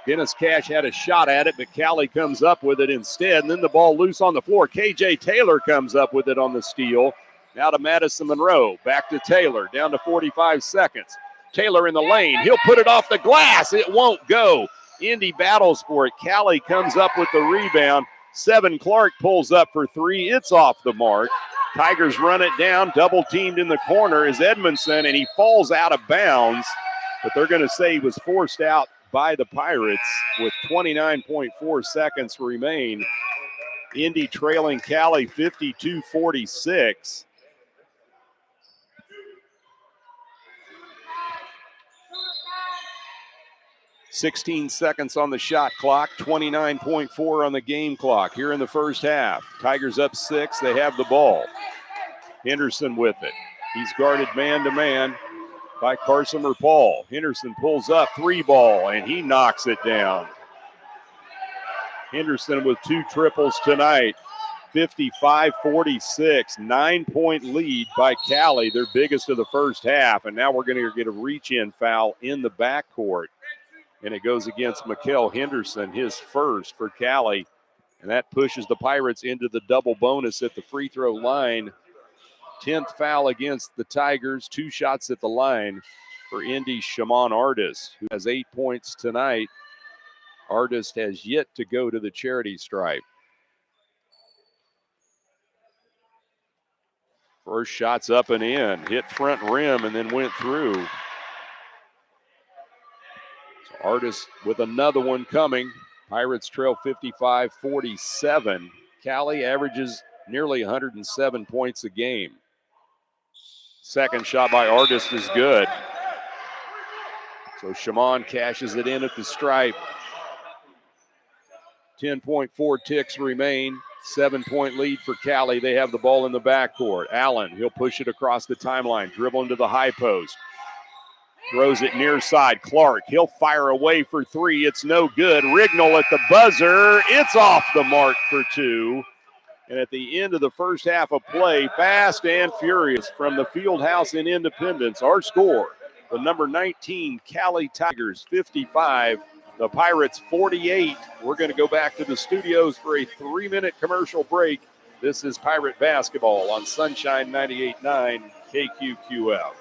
S1: Dennis Cash had a shot at it, but Cowley comes up with it instead. And then the ball loose on the floor. KJ Taylor comes up with it on the steal. Now to Madison Monroe. Back to Taylor. Down to 45 seconds. Taylor in the lane. He'll put it off the glass. It won't go. Indy battles for it. Cowley comes up with the rebound. Seven Clark pulls up for three. It's off the mark. Tigers run it down. Double teamed in the corner is Edmondson, and he falls out of bounds. But they're going to say he was forced out by the Pirates with 29.4 seconds remain. Indy trailing Cowley 52-46. "16 seconds on the shot clock, 29.4 on the game clock here in the first half. Tigers up 6. They have the ball. Henderson with it. He's guarded man-to-man by Carson Paul. Henderson pulls up, 3 ball, and he knocks it down. Henderson with 2 triples tonight. 55-46, 9-point lead by Cowley, their biggest of the first half. And now we're going to get a reach-in foul in the backcourt. And it goes against Mikael Henderson, his first for Cowley. And that pushes the Pirates into the double bonus at the free throw line. 10th foul against the Tigers, 2 shots at the line for Indy's Shimon Artis, who has 8 points tonight. Artis has yet to go to the charity stripe. First shot's up and in, hit front rim and then went through. So Artis with another one coming. Pirates trail 55-47. Cowley averages nearly 107 points a game. Second shot by Artis is good. So Shimon cashes it in at the stripe. 10.4 ticks remain. 7-point lead for Cowley. They have the ball in the backcourt. Allen, he'll push it across the timeline, dribble into the high post. Throws it near side. Clark, he'll fire away for 3. It's no good. Rignall at the buzzer. It's off the mark for 2. And at the end of the first half of play, fast and furious from the field house in Independence, our score, the number 19 Cowley Tigers 55, the Pirates 48. We're going to go back to the studios for a 3-minute commercial break. This is Pirate Basketball on Sunshine 98.9 KQQF.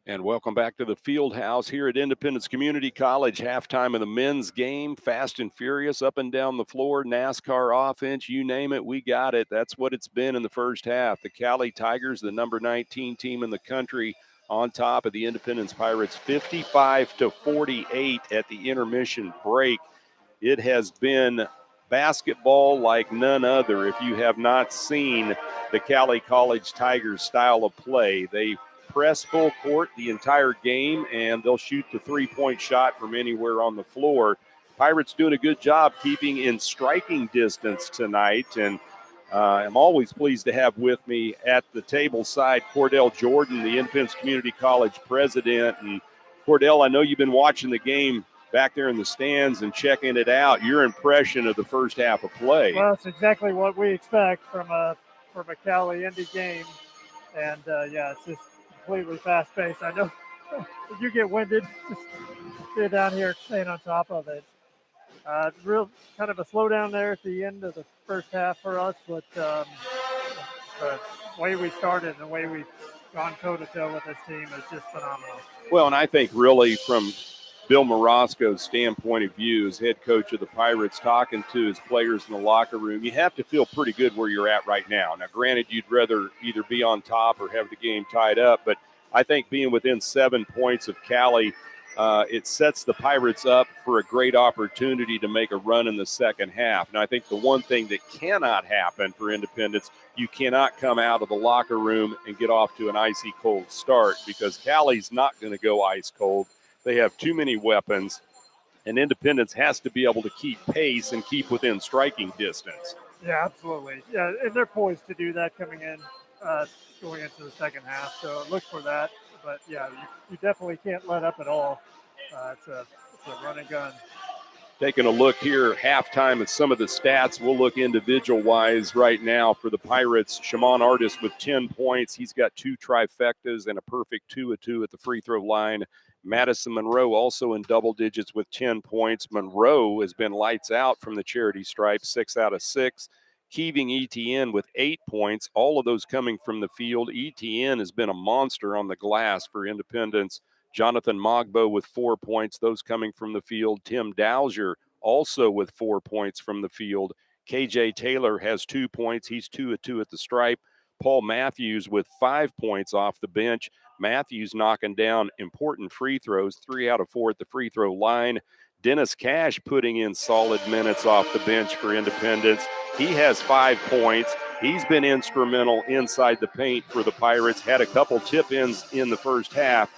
S1: And welcome back to the field house here at Independence Community College. Halftime of the men's game. Fast and furious, up and down the floor. NASCAR offense, you name it, we got it. That's what it's been in the first half. The Cowley Tigers, the number 19 team in the country, on top of the Independence Pirates, 55-48 at the intermission break. It has been basketball like none other. If you have not seen the Cowley College Tigers style of play, they press full court the entire game, and they'll shoot the three-point shot from anywhere on the floor. Pirates doing a good job keeping in striking distance tonight, and I'm always pleased to have with me at the table side Cordell Jordan, the Independence Community College president. And Cordell, I know you've been watching the game back there in the stands and checking it out. Your impression of the first half of play?
S2: Well, it's exactly what we expect from a Cowley Indy game, and it's just completely fast-paced. I know you get winded just stay down here staying on top of it. Real kind of a slowdown there at the end of the first half for us, but the way we started and the way we've gone toe-to-toe with this team is just phenomenal.
S1: Well, and I think really from Bill Morosco's standpoint of view as head coach of the Pirates, talking to his players in the locker room, you have to feel pretty good where you're at right now. Now, granted, you'd rather either be on top or have the game tied up, but I think being within 7 points of Cowley, it sets the Pirates up for a great opportunity to make a run in the second half. And I think the one thing that cannot happen for Independence, you cannot come out of the locker room and get off to an icy cold start, because Cowley's not going to go ice cold. They have too many weapons, and Independence has to be able to keep pace and keep within striking distance.
S2: Yeah, absolutely. Yeah, and they're poised to do that going into the second half. So look for that. But yeah, you definitely can't let up at all. It's a run and gun.
S1: Taking a look here, halftime at some of the stats. We'll look individual-wise right now for the Pirates. Shimon Artis with 10 points. He's got 2 trifectas and a perfect 2 of 2 at the free throw line. Madison Monroe also in double digits with 10 points. Monroe has been lights out from the charity stripe, 6 out of 6. Keeving Etienne with 8 points, all of those coming from the field. Etienne has been a monster on the glass for Independence. Jonathan Mogbo with 4 points, those coming from the field. Tim Dowser also with 4 points from the field. KJ Taylor has 2 points. He's 2 of 2 at the stripe. Paul Matthews with 5 points off the bench. Matthews knocking down important free throws, 3 out of 4 at the free throw line. Dennis Cash putting in solid minutes off the bench for Independence. He has 5 points. He's been instrumental inside the paint for the Pirates. Had a couple tip-ins in the first half.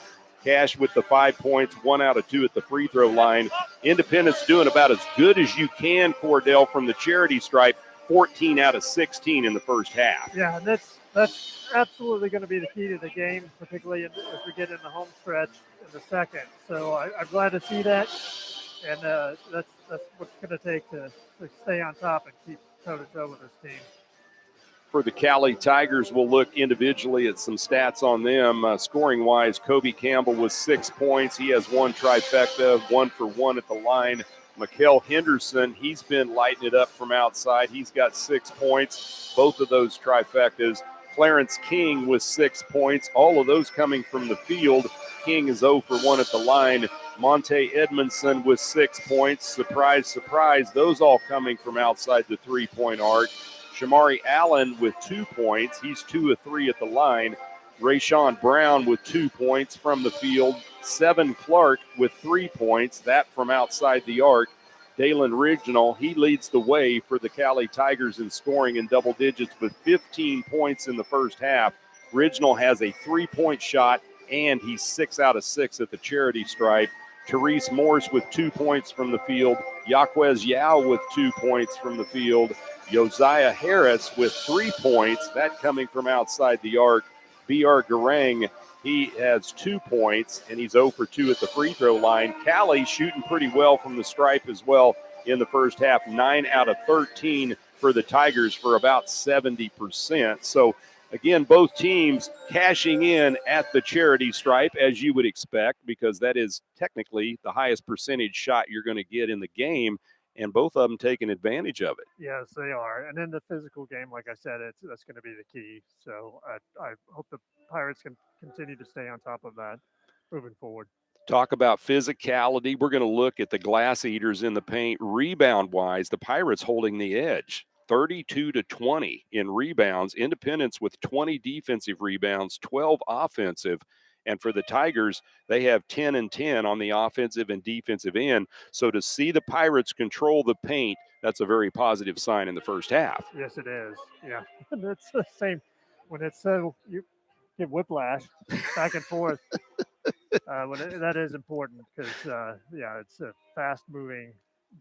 S1: Cash with the 5 points, 1 out of 2 at the free throw line. Independence doing about as good as you can, Cordell, from the charity stripe, 14 out of 16 in the first half.
S2: Yeah, that's absolutely going to be the key to the game, particularly as we get in the home stretch in the second. So I'm glad to see that, and that's what's going to take to stay on top and keep toe-to-toe with this team.
S1: For the Cowley Tigers, we'll look individually at some stats on them. Scoring-wise, Kobe Campbell with 6 points. He has 1 trifecta, 1 for 1 at the line. Mikael Henderson, he's been lighting it up from outside. He's got 6 points, both of those trifectas. Clarence King with 6 points, all of those coming from the field. King is 0 for 1 at the line. Monte Edmondson with 6 points. Surprise, surprise, those all coming from outside the three-point arc. Shamari Allen with 2 points. He's 2 of 3 at the line. Rayshawn Brown with 2 points from the field. Seven Clark with 3 points, that from outside the arc. Dalen Rignall, he leads the way for the Cowley Tigers in scoring in double digits with 15 points in the first half. Rignall has a 3-point shot, and he's 6 out of 6 at the charity stripe. Therese Morse with 2 points from the field. Yaquez Yao with 2 points from the field. Josiah Harris with 3 points, that coming from outside the arc. B.R. Garang, he has 2 points, and he's 0 for 2 at the free throw line. Cowley shooting pretty well from the stripe as well in the first half, 9 out of 13 for the Tigers for about 70%. So, again, both teams cashing in at the charity stripe, as you would expect, because that is technically the highest percentage shot you're going to get in the game, and both of them taking advantage of it.
S2: Yes, they are. And in the physical game, like I said, that's going to be the key. So I hope the Pirates can continue to stay on top of that. moving forward.
S1: Talk about physicality. We're going to look at the glass eaters in the paint. Rebound-wise, the Pirates holding the edge. 32-20 in rebounds. Independence with 20 defensive rebounds, 12 offensive. And for the Tigers, they have 10 and 10 on the offensive and defensive end. So to see the Pirates control the paint, that's a very positive sign in the first half.
S2: Yes, it is. Yeah, it's the same. When it's you get whiplash back and forth. That is important because, it's a fast-moving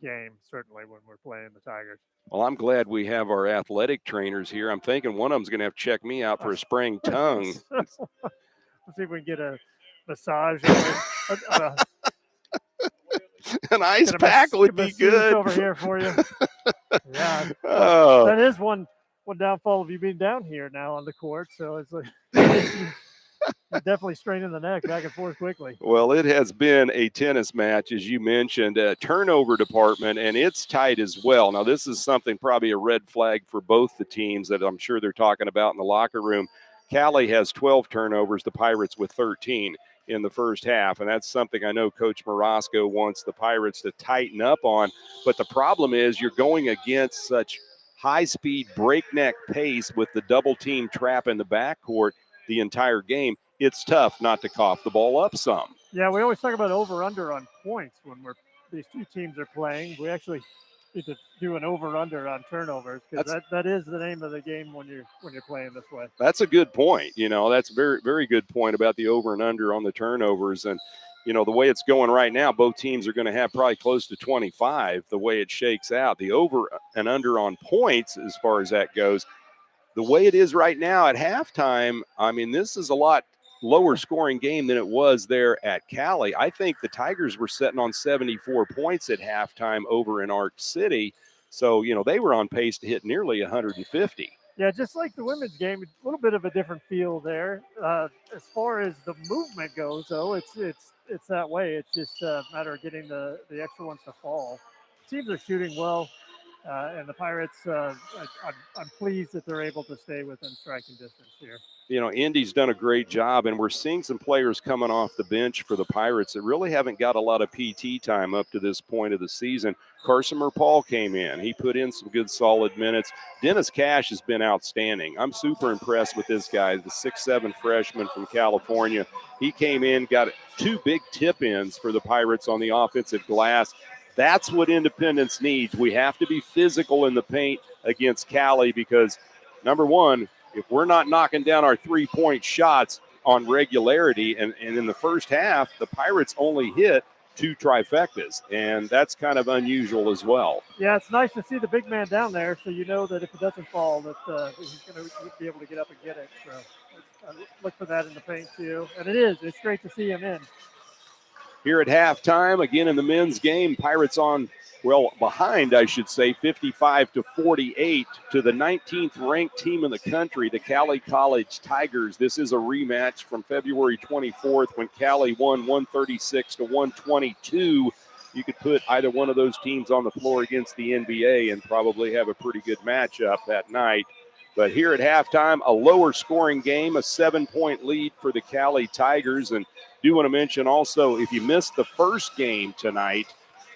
S2: game, certainly, when we're playing the Tigers.
S1: Well, I'm glad we have our athletic trainers here. I'm thinking one of them's going to have to check me out for a sprained tongue.
S2: Let's see if we can get a massage or
S1: an ice pack would be good.
S2: Over here for you. Yeah. That is one downfall of you being down here now on the court. So it's like you're definitely straining the neck back and forth quickly.
S1: Well, it has been a tennis match, as you mentioned, a turnover department, and it's tight as well. Now, this is something probably a red flag for both the teams that I'm sure they're talking about in the locker room. Cowley has 12 turnovers, the Pirates with 13 in the first half, and that's something I know Coach Morosco wants the Pirates to tighten up on. But the problem is you're going against such high-speed, breakneck pace with the double-team trap in the backcourt the entire game. It's tough not to cough the ball up some.
S2: Yeah, we always talk about over-under on points when these two teams are playing. We actually need to do an over-under on turnovers because that is the name of the game when you're playing this way.
S1: That's a good point. That's a very, very good point about the over and under on the turnovers. And, the way it's going right now, both teams are going to have probably close to 25 the way it shakes out. The over and under on points, as far as that goes, the way it is right now at halftime, I mean, this is a lot lower scoring game than it was there at Cowley. I think the Tigers were sitting on 74 points at halftime over in Arc City. So, they were on pace to hit nearly 150.
S2: Yeah, just like the women's game, a little bit of a different feel there. As far as the movement goes, though, it's that way. It's just a matter of getting the extra ones to fall. Teams are shooting well. And the Pirates, I'm pleased that they're able to stay within striking distance here.
S1: Indy's done a great job, and we're seeing some players coming off the bench for the Pirates that really haven't got a lot of PT time up to this point of the season. Carson Paul came in. He put in some good, solid minutes. Dennis Cash has been outstanding. I'm super impressed with this guy, the 6'7" freshman from California. He came in, got 2 big tip-ins for the Pirates on the offensive glass. That's what Independence needs. We have to be physical in the paint against Cowley because, number one, if we're not knocking down our 3-point shots on regularity, and in the first half, the Pirates only hit 2 trifectas, and that's kind of unusual as well.
S2: Yeah, it's nice to see the big man down there, so you know that if it doesn't fall, that he's going to be able to get up and get it. So look for that in the paint, too. And it's great to see him in.
S1: Here at halftime, again in the men's game, Pirates behind, 55-48 to the 19th ranked team in the country, the Cowley College Tigers. This is a rematch from February 24th when Cowley won 136-122. You could put either one of those teams on the floor against the NBA and probably have a pretty good matchup that night. But here at halftime, a lower scoring game, a 7-point lead for the Cowley Tigers. And do want to mention also, if you missed the first game tonight,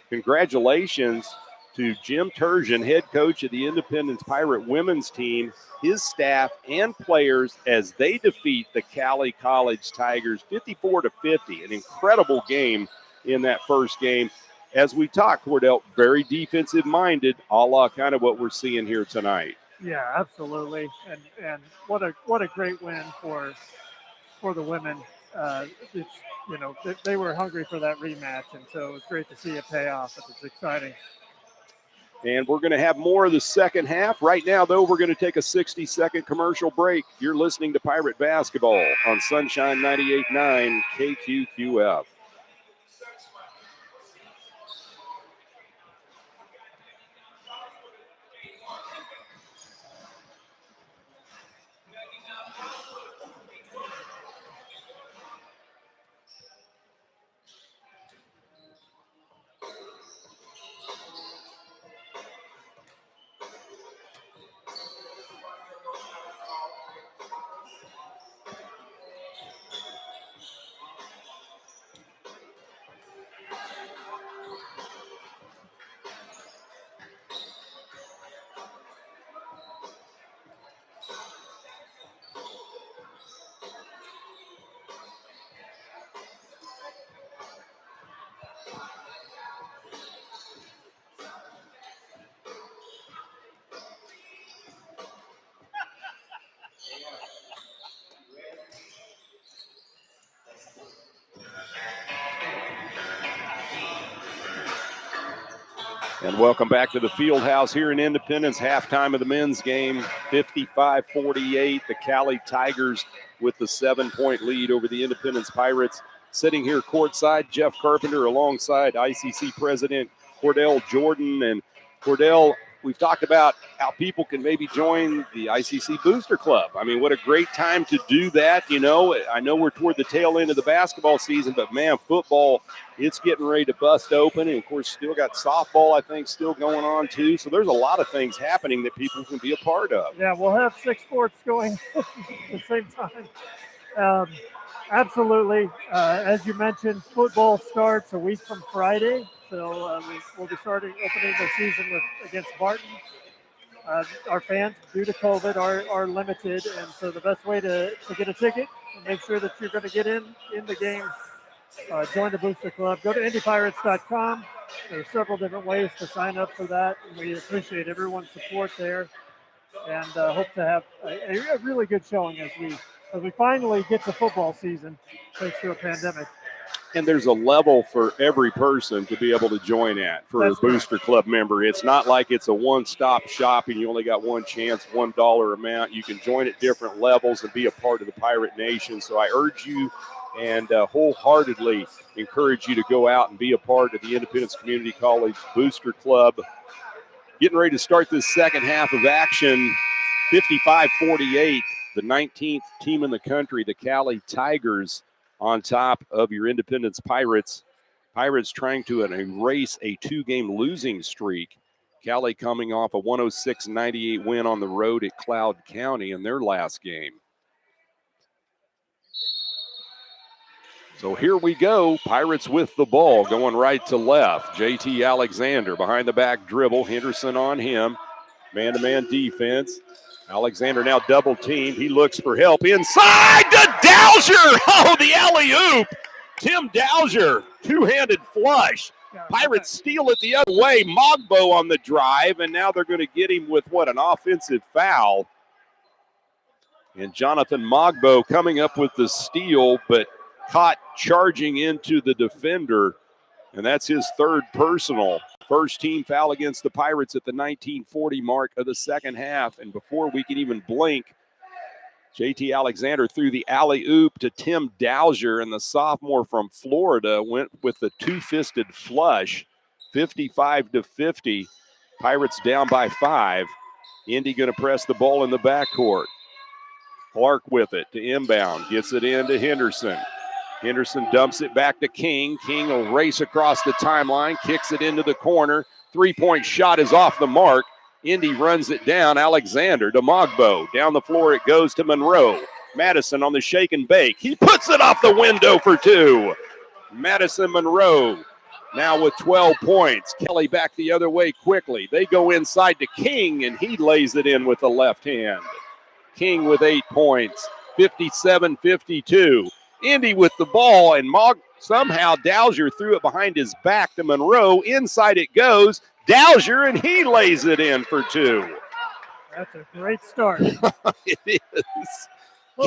S1: congratulations to Jim Turgeon, head coach of the Independence Pirate women's team, his staff and players as they defeat the Cowley College Tigers 54-50. An incredible game in that first game. As we talk, Cordell, very defensive minded, a la kind of what we're seeing here tonight.
S2: Yeah, absolutely. And what a great win for the women. They were hungry for that rematch, and so it was great to see it pay off. It's exciting.
S1: And we're going to have more of the second half. Right now, though, we're going to take a 60-second commercial break. You're listening to Pirate Basketball on Sunshine 98.9 KQQF. And welcome back to the field house here in Independence. Halftime of the men's game, 55-48. The Cowley Tigers with the 7-point lead over the Independence Pirates. Sitting here courtside, Jeff Carpenter alongside ICC President Cordell Jordan. And Cordell, we've talked about how people can maybe join the ICC Booster Club. I mean, what a great time to do that. You know, I know we're toward the tail end of the basketball season, but man, football, it's getting ready to bust open. And of course, still got softball, I think, still going on too. So there's a lot of things happening that people can be a part of.
S2: Yeah, we'll have 6 sports going at the same time. Absolutely. As you mentioned, football starts a week from Friday. So we'll be opening the season against Barton. Our fans, due to COVID, are limited. And so the best way to get a ticket and make sure that you're going to get in the game, join the Booster Club. Go to indypirates.com. There are several different ways to sign up for that. And we appreciate everyone's support there and hope to have a really good showing as we finally get to football season thanks to a pandemic.
S1: And there's a level for every person to be able to join at for
S2: That's
S1: a Booster Club member. It's not like it's a one-stop shop and you only got one chance, $1 amount. You can join at different levels and be a part of the Pirate Nation. So I urge you and wholeheartedly encourage you to go out and be a part of the Independence Community College Booster Club. Getting ready to start this second half of action, 55-48, the 19th team in the country, the Cowley Tigers, on top of your Independence Pirates. Pirates trying to erase a 2-game losing streak. Cowley coming off a 106-98 win on the road at Cloud County in their last game. So here we go. Pirates with the ball going right to left. JT Alexander behind the back dribble. Henderson on him. Man-to-man defense. Alexander now double teamed. He looks for help inside to Dowser. Oh, the alley-oop. Tim Dowser, two-handed flush. Pirates steal it the other way. Mogbo on the drive, and now they're going to get him with, an offensive foul. And Jonathan Mogbo coming up with the steal, but caught charging into the defender, and that's his third personal. First team foul against the Pirates at the 19:40 mark of the second half. And before we can even blink, JT Alexander threw the alley-oop to Tim Dowser, and the sophomore from Florida went with the two-fisted flush, 55-50. Pirates down by 5. Indy going to press the ball in the backcourt. Clark with it to inbound, gets it in to Henderson. Henderson dumps it back to King. King will race across the timeline, kicks it into the corner. Three-point shot is off the mark. Indy runs it down. Alexander to Mogbo. Down the floor it goes to Monroe. Madison on the shake and bake. He puts it off the window for 2. Madison Monroe now with 12 points. Kelly back the other way quickly. They go inside to King, and he lays it in with the left hand. King with 8 points, 57-52. Indy with the ball, and somehow Dowser threw it behind his back to Monroe. Inside it goes. Dowser, and he lays it in for 2.
S2: That's a great start.
S1: It is.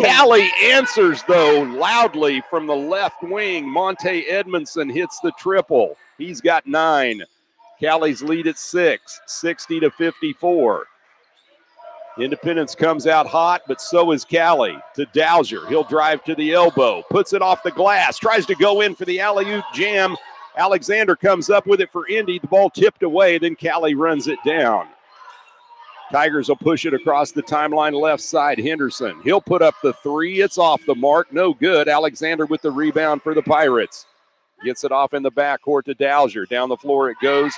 S1: Cowley answers, though, loudly from the left wing. Monte Edmondson hits the triple. He's got 9. Cowley's lead at 6, 60-54. Independence comes out hot, but so is Cowley to Dowser. He'll drive to the elbow, puts it off the glass, tries to go in for the alley-oop jam. Alexander comes up with it for Indy. The ball tipped away, then Cowley runs it down. Tigers will push it across the timeline left side. Henderson, he'll put up the 3. It's off the mark, no good. Alexander with the rebound for the Pirates. Gets it off in the backcourt to Dowser. Down the floor it goes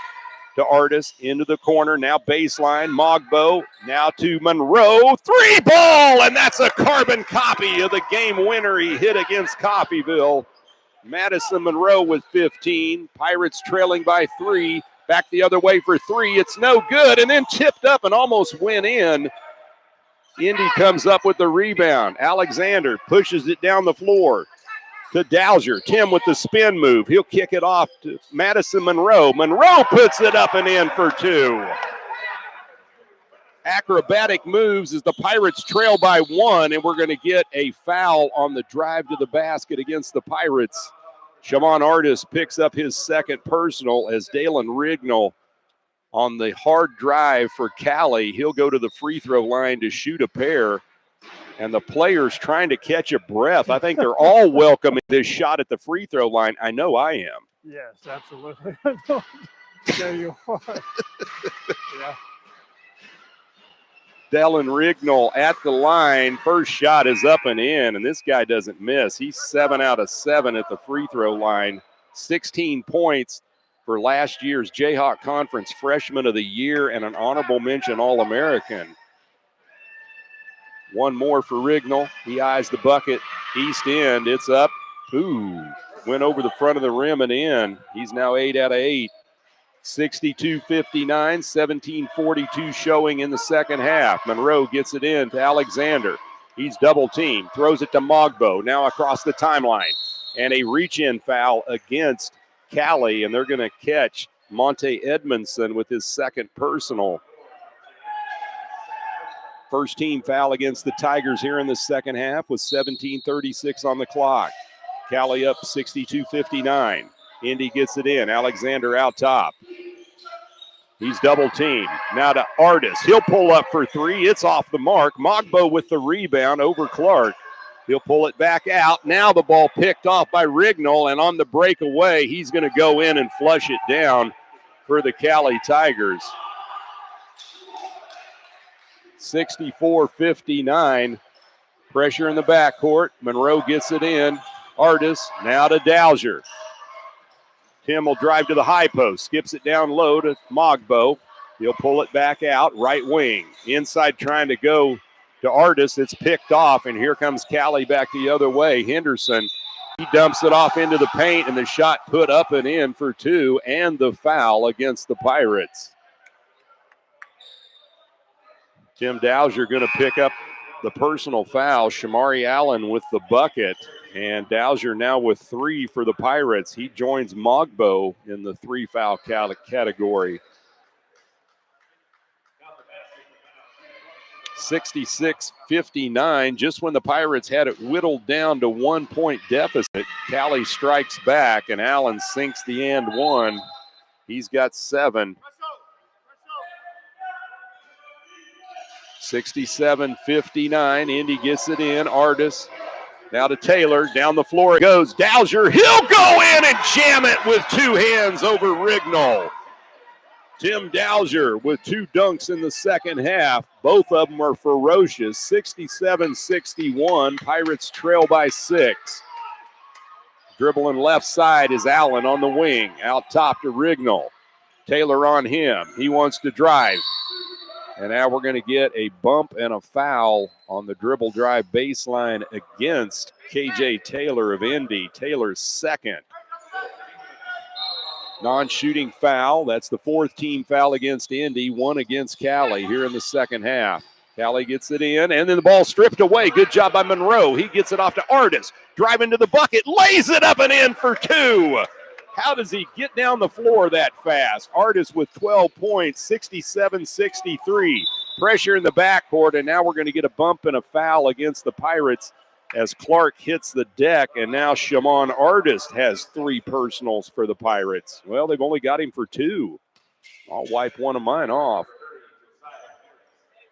S1: to Artis, into the corner, now baseline, Mogbo, now to Monroe, 3-ball, and that's a carbon copy of the game winner he hit against Coffeyville. Madison Monroe with 15, Pirates trailing by 3, back the other way for 3, it's no good, and then tipped up and almost went in. Indy comes up with the rebound. Alexander pushes it down the floor to Dowser. Tim with the spin move. He'll kick it off to Madison Monroe. Monroe puts it up and in for 2. Acrobatic moves as the Pirates trail by 1, and we're going to get a foul on the drive to the basket against the Pirates. Shamon Artis picks up his second personal as Dalen Rignall on the hard drive for Cowley. He'll go to the free throw line to shoot a pair. And the players trying to catch a breath. I think they're all welcoming this shot at the free throw line. I know I am.
S2: Yes, absolutely. There you are. Yeah.
S1: Dylan Rignall at the line. First shot is up and in, and this guy doesn't miss. He's 7 out of 7 at the free throw line. 16 points for last year's Jayhawk Conference Freshman of the Year and an honorable mention All-American. One more for Rignall. He eyes the bucket. East end. It's up. Ooh. Went over the front of the rim and in. He's now 8 out of 8. 62-59, 17-42 showing in the second half. Monroe gets it in to Alexander. He's double teamed. Throws it to Mogbo. Now across the timeline. And a reach-in foul against Cowley. And they're going to catch Monte Edmondson with his second personal. First team foul against the Tigers here in the second half with 17:36 on the clock. Cowley up 62-59. Indy gets it in. Alexander out top. He's double teamed. Now to Artis. He'll pull up for three. It's off the mark. Mogbo with the rebound over Clark. He'll pull it back out. Now the ball picked off by Rignall, and on the breakaway, he's going to go in and flush it down for the Cowley Tigers. 64-59. Pressure in the backcourt. Monroe gets it in. Artis now to Dowser. Tim will drive to the high post. Skips it down low to Mogbo. He'll pull it back out. Right wing. Inside trying to go to Artis. It's picked off, and here comes Cowley back the other way. Henderson, he dumps it off into the paint, and the shot put up and in for two, and the foul against the Pirates. Tim Dowser going to pick up the personal foul. Shamari Allen with the bucket. And Dowser now with three for the Pirates. He joins Mogbo in the three foul category. 66-59. Just when the Pirates had it whittled down to 1 point deficit, Cowley strikes back and Allen sinks the and one. He's got 7. 67-59. Indy gets it in. Artis now to Taylor. Down the floor it goes. Dowser. He'll go in and jam it with two hands over Rignall. Tim Dowser with two dunks in the second half. Both of them are ferocious. 67-61. Pirates trail by 6. Dribbling left side is Allen on the wing. Out top to Rignall. Taylor on him. He wants to drive. And now we're going to get a bump and a foul on the dribble drive baseline against KJ Taylor of Indy. Taylor's second. Non-shooting foul. That's the fourth team foul against Indy. One against Cowley here in the second half. Cowley gets it in, and then the ball stripped away. Good job by Monroe. He gets it off to Artis. Driving to the bucket. Lays it up and in for two. How does he get down the floor that fast? Artis with 12 points, 67-63. Pressure in the backcourt, and now we're going to get a bump and a foul against the Pirates as Clark hits the deck, and now Shimon Artis has 3 personals for the Pirates. Well, they've only got him for 2. I'll wipe one of mine off.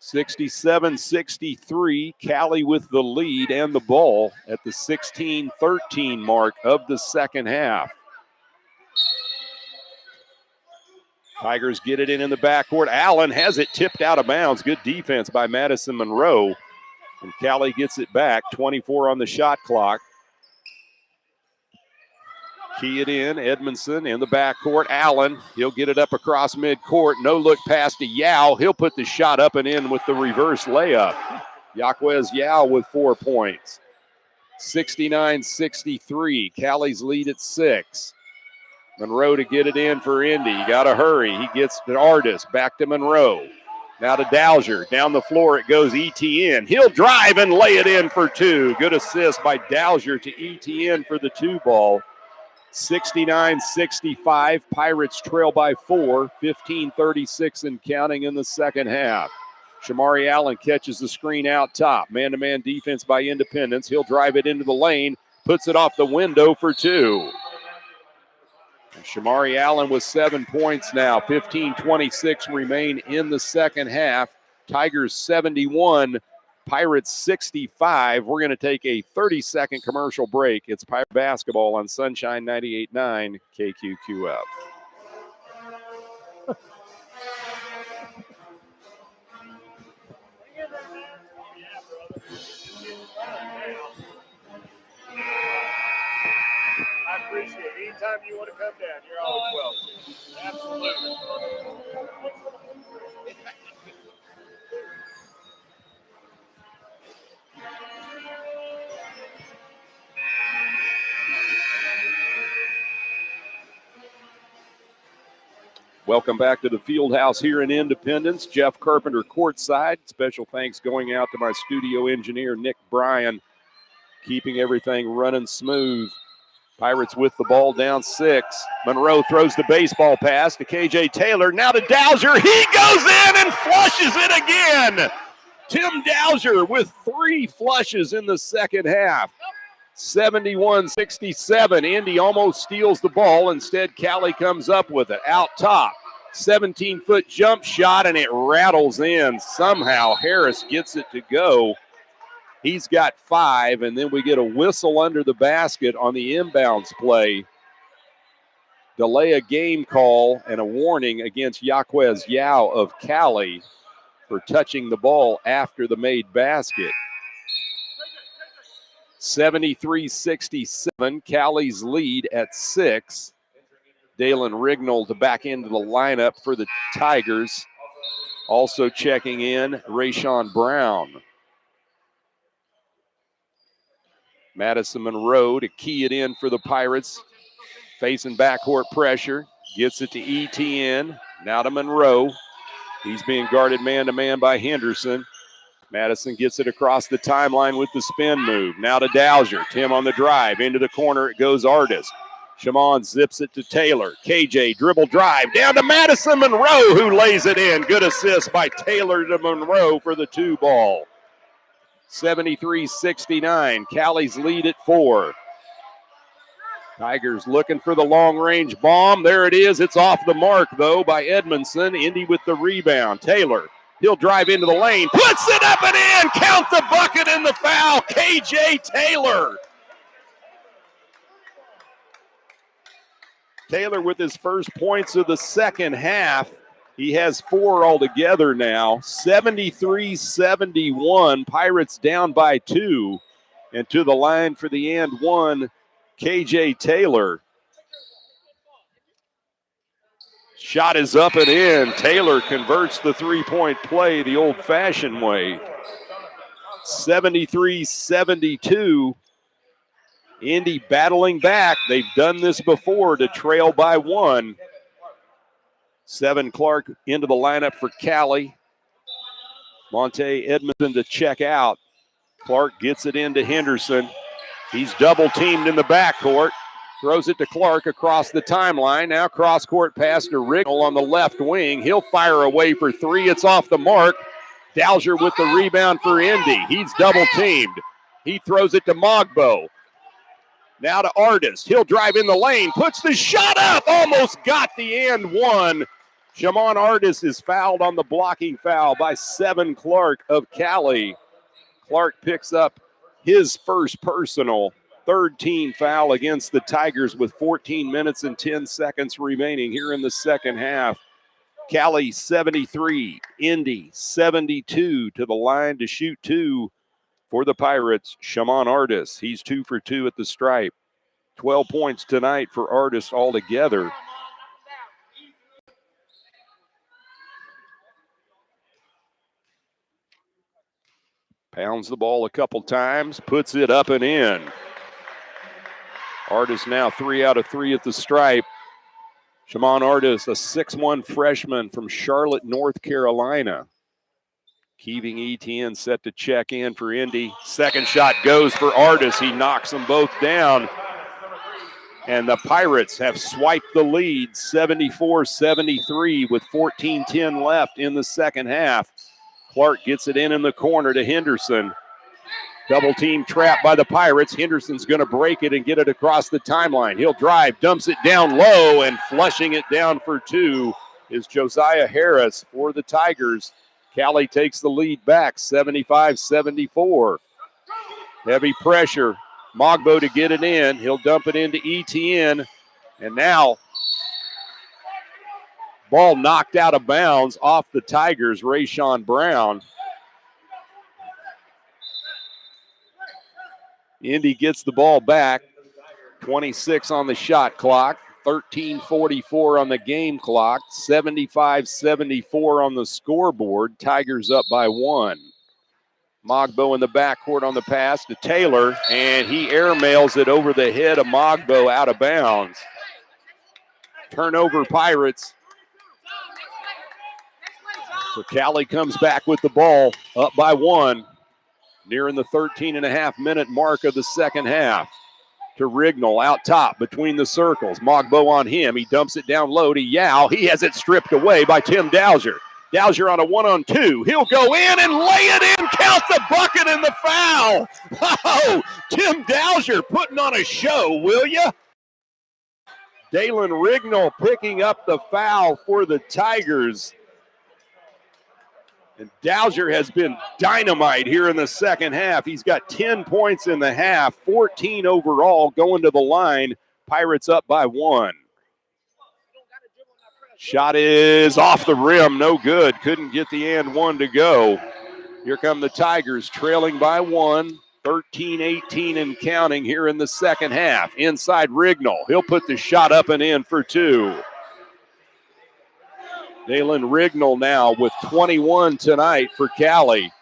S1: 67-63, Cowley with the lead and the ball at the 16-13 mark of the second half. Tigers get it in the backcourt. Allen has it tipped out of bounds. Good defense by Madison Monroe. And Cowley gets it back. 24 on the shot clock. Key it in. Edmondson in the backcourt. Allen, he'll get it up across midcourt. No look pass to Yao. He'll put the shot up and in with the reverse layup. Yaquez Yao with 4 points. 69-63. Cowley's lead at 6. Monroe to get it in for Indy. You got to hurry. He gets to Artis. Back to Monroe. Now to Dowser. Down the floor it goes ETN. He'll drive and lay it in for 2. Good assist by Dowser to ETN for the 2 ball. 69-65. Pirates trail by 4. 15-36 and counting in the second half. Shamari Allen catches the screen out top. Man-to-man defense by Independence. He'll drive it into the lane. Puts it off the window for 2. Shamari Allen with 7 points now. 15:26 remain in the second half. Tigers 71, Pirates 65. We're going to take a 30-second commercial break. It's Pirate basketball on Sunshine 98.9 KQQF.
S3: I appreciate it. Anytime you want to come down, you're always welcome. Absolutely.
S1: Welcome back to the field house here in Independence. Jeff Carpenter courtside. Special thanks going out to my studio engineer, Nick Bryan, keeping everything running smooth. Pirates with the ball down 6. Monroe throws the baseball pass to KJ Taylor. Now to Dowser. He goes in and flushes it again. Tim Dowser with 3 flushes in the second half. 71-67. Indy almost steals the ball. Instead, Cowley comes up with it. Out top. 17-foot jump shot, and it rattles in. Somehow Harris gets it to go. He's got 5, and then we get a whistle under the basket on the inbounds play. Delay a game call and a warning against Yaquez Yao of Cowley for touching the ball after the made basket. 73-67, Cowley's lead at 6. Dalen Rignall to back into the lineup for the Tigers. Also checking in, Rayshawn Brown. Madison Monroe to key it in for the Pirates. Facing backcourt pressure. Gets it to ETN. Now to Monroe. He's being guarded man-to-man by Henderson. Madison gets it across the timeline with the spin move. Now to Dowser. Tim on the drive. Into the corner it goes Artis. Shaman zips it to Taylor. KJ dribble drive. Down to Madison Monroe who lays it in. Good assist by Taylor to Monroe for the 2 ball. 73-69. Cowley's lead at 4. Tigers looking for the long-range bomb. There it is. It's off the mark, though, by Edmondson. Indy with the rebound. Taylor, he'll drive into the lane. Puts it up and in. Count the bucket and the foul. KJ Taylor. Taylor with his first points of the second half. He has 4 altogether now. 73-71. Pirates down by 2. And to the line for the and 1, KJ Taylor. Shot is up and in. Taylor converts the 3-point play the old-fashioned way. 73-72. Indy battling back. They've done this before to trail by 1. 7 Clark into the lineup for Cowley. Monte Edmondson to check out. Clark gets it into Henderson. He's double teamed in the backcourt. Throws it to Clark across the timeline. Now cross-court pass to Rignall on the left wing. He'll fire away for 3. It's off the mark. Dowser with the rebound for Indy. He's double teamed. He throws it to Mogbo. Now to Artis. He'll drive in the lane. Puts the shot up. Almost got the and 1. Shaman Artis is fouled on the blocking foul by 7 Clark of Cowley. Clark picks up his first personal, 3rd team foul against the Tigers with 14 minutes and 10 seconds remaining here in the second half. Cowley 73, Indy 72 to the line to shoot 2 for the Pirates. Shaman Artis, he's 2 for 2 at the stripe. 12 points tonight for Artis altogether. Pounds the ball a couple times, puts it up and in. Artis now 3 out of 3 at the stripe. Shaman Artis, a 6'1" freshman from Charlotte, North Carolina. Keeving Etienne set to check in for Indy. Second shot goes for Artis. He knocks them both down. And the Pirates have swiped the lead 74-73 with 14:10 left in the second half. Clark gets it in the corner to Henderson. Double team trap by the Pirates. Henderson's going to break it and get it across the timeline. He'll drive, dumps it down low, and flushing it down for two is Josiah Harris for the Tigers. Cowley takes the lead back, 75-74. Heavy pressure. Mogbo to get it in. He'll dump it into ETN. And now, ball knocked out of bounds off the Tigers, Rayshawn Brown. Indy gets the ball back. 26 on the shot clock. 13:44 on the game clock. 75-74 on the scoreboard. Tigers up by one. Mogbo in the backcourt on the pass to Taylor, and he airmails it over the head of Mogbo out of bounds. Turnover Pirates. So Cowley comes back with the ball, up by one. Nearing the 13.5-minute mark of the second half. To Rignall out top between the circles. Mogbo on him. He dumps it down low to Yao. He has it stripped away by Tim Dowser. Dowser on a 1-on-2. He'll go in and lay it in. Count the bucket and the foul. Oh, Tim Dowser putting on a show, will ya? Dalen Rignall picking up the foul for the Tigers. And Dowser has been dynamite here in the second half. He's got 10 points in the half, 14 overall going to the line. Pirates up by one. Shot is off the rim, no good. Couldn't get the and one to go. Here come the Tigers trailing by one, 13-18 and counting here in the second half. Inside Rignall. He'll put the shot up and in for two. Dalen Rignall now with 21 tonight for Cowley.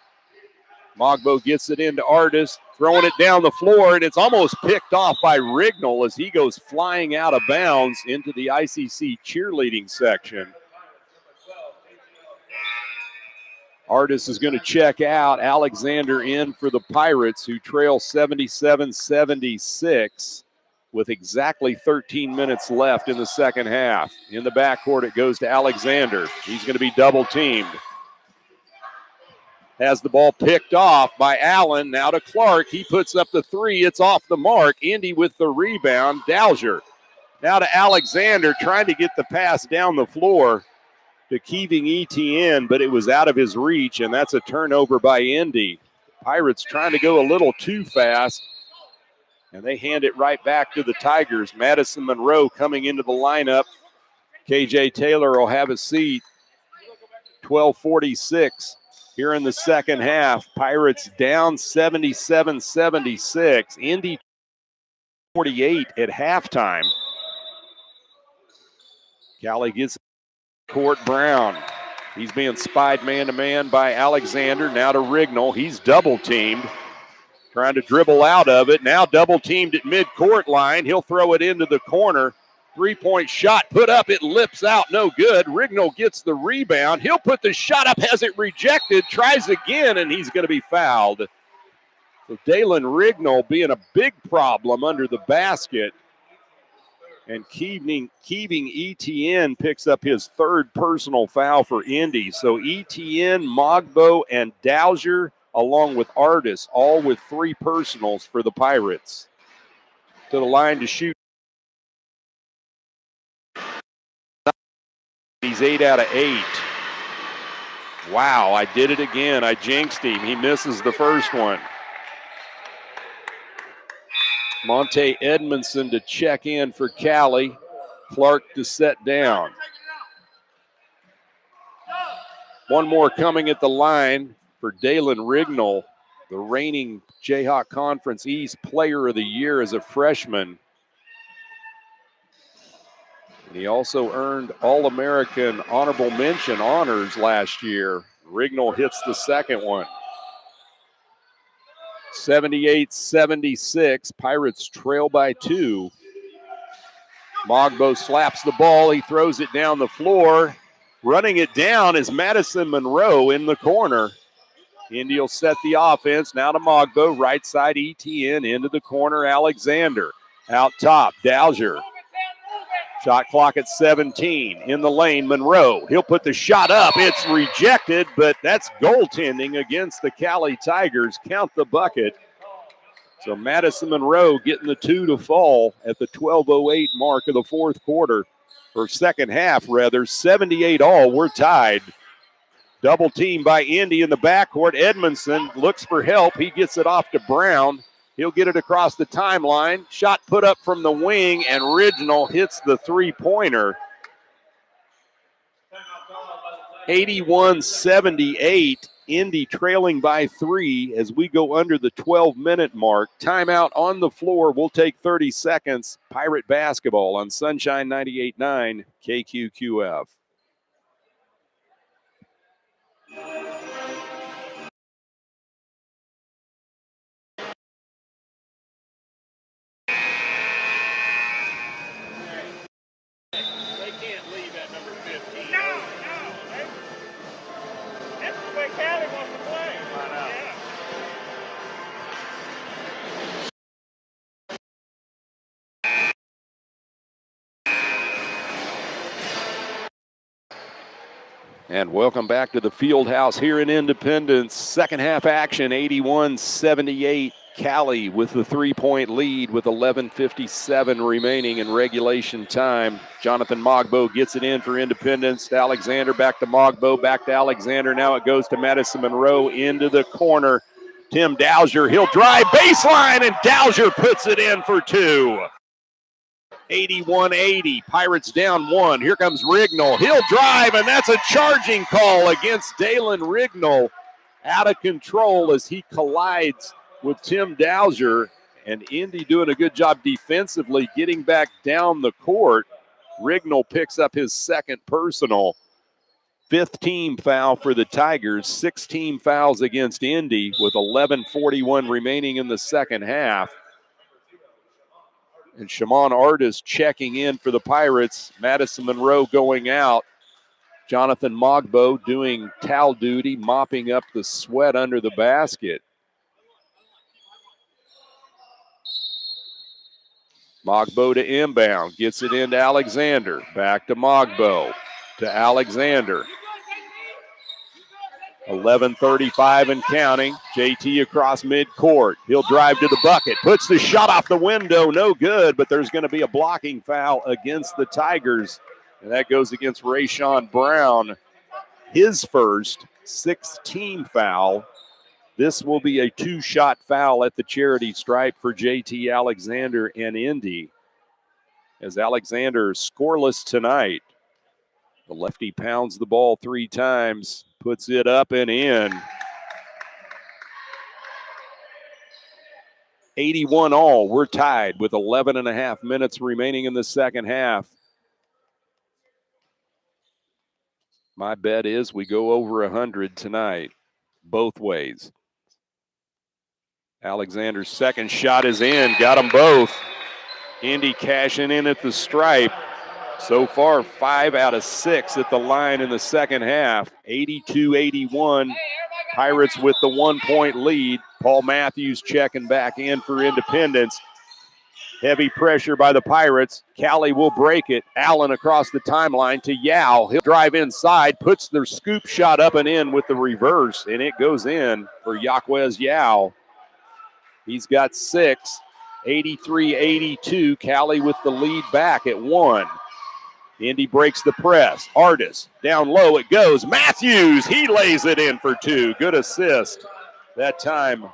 S1: Mogbo gets it into Artis, throwing it down the floor, and it's almost picked off by Rignall as he goes flying out of bounds into the ICC cheerleading section. Artis is going to check out. Alexander in for the Pirates, who trail 77-76. With exactly 13 minutes left in the second half. In the backcourt, it goes to Alexander. He's going to be double teamed. Has the ball picked off by Allen. Now to Clark. He puts up the three. It's off the mark. Indy with the rebound. Dowser. Now to Alexander, trying to get the pass down the floor to Keeving ETN, but it was out of his reach, and that's a turnover by Indy. Pirates trying to go a little too fast. And they hand it right back to the Tigers. Madison Monroe coming into the lineup. KJ Taylor will have a seat. 12:46 here in the second half. Pirates down 77-76. Indy 48 at halftime. Cowley gets court. Brown. He's being spied man-to-man by Alexander. Now to Rignall. He's double-teamed. Trying to dribble out of it. Now double teamed at mid-court line. He'll throw it into the corner. Three-point shot put up. It lips out. No good. Rignall gets the rebound. He'll put the shot up. Has it rejected. Tries again, and he's going to be fouled. So Dalen Rignall being a big problem under the basket. And Keeving ETN picks up his third personal foul for Indy. So ETN, Mogbo, and Dowser, along with Artis, all with three personals for the Pirates. To the line to shoot. He's 8 out of 8. Wow, I did it again. I jinxed him. He misses the first one. Monte Edmondson to check in for Cowley. Clark to set down. One more coming at the line for Dalen Rignall, the reigning Jayhawk Conference East Player of the Year as a freshman. And he also earned All-American Honorable Mention honors last year. Rignall hits the second one. 78-76, Pirates trail by two. Mogbo slaps the ball. He throws it down the floor. Running it down is Madison Monroe in the corner. Indy will set the offense. Now to Mogbo, right side ETN, into the corner, Alexander. Out top, Dowser. Shot clock at 17. In the lane, Monroe. He'll put the shot up. It's rejected, but that's goaltending against the Cowley Tigers. Count the bucket. So Madison Monroe getting the 2 to fall at the 12:08 mark of the fourth quarter, or second half rather. 78 all. We're tied. Double team by Indy in the backcourt. Edmondson looks for help. He gets it off to Brown. He'll get it across the timeline. Shot put up from the wing, and Original hits the three-pointer. 81-78. Indy trailing by 3 as we go under the 12-minute mark. Timeout on the floor. We'll take 30 seconds. Pirate basketball on Sunshine 98.9 KQQF.
S3: They can't leave at number 15. No. That's the way Cowley wants to play. I know. Yeah.
S1: And welcome back to the field house here in Independence. Second half action, 81-78. Cowley with the three-point lead with 11:57 remaining in regulation time. Jonathan Mogbo gets it in for Independence. To Alexander, back to Mogbo, back to Alexander. Now it goes to Madison Monroe into the corner. Tim Dowser, he'll drive baseline, and Dowser puts it in for 2. 81-80. Pirates down 1. Here comes Rignall. He'll drive, and that's a charging call against Dalen Rignall. Out of control as he collides with Tim Dowser, and Indy doing a good job defensively getting back down the court. Rignall picks up his second personal. 5th team foul for the Tigers. 6 team fouls against Indy with 11:41 remaining in the second half. And Shimon Artis checking in for the Pirates. Madison Monroe going out. Jonathan Mogbo doing towel duty, mopping up the sweat under the basket. Mogbo to inbound, gets it into Alexander. Back to Mogbo, to Alexander. 11:35 and counting. JT across midcourt. He'll drive to the bucket. Puts the shot off the window. No good, but there's going to be a blocking foul against the Tigers. And that goes against Rayshawn Brown. His first 6th team foul. This will be a 2-shot foul at the charity stripe for JT Alexander and Indy. As Alexander scoreless tonight. The lefty pounds the ball 3 times, puts it up and in. 81 all. We're tied with 11 and a half minutes remaining in the second half. My bet is we go over 100 tonight, both ways. Alexander's second shot is in. Got them both. Indy cashing in at the stripe. So far, 5 out of 6 at the line in the second half. 82-81. Pirates with the 1-point lead. Paul Matthews checking back in for Independence. Heavy pressure by the Pirates. Cowley will break it. Allen across the timeline to Yao. He'll drive inside, puts their scoop shot up and in with the reverse, and it goes in for Yaquez Yao. He's got 6. 83-82. Cowley with the lead back at 1. Indy breaks the press. Artis, down low it goes. Matthews, he lays it in for 2. Good assist that time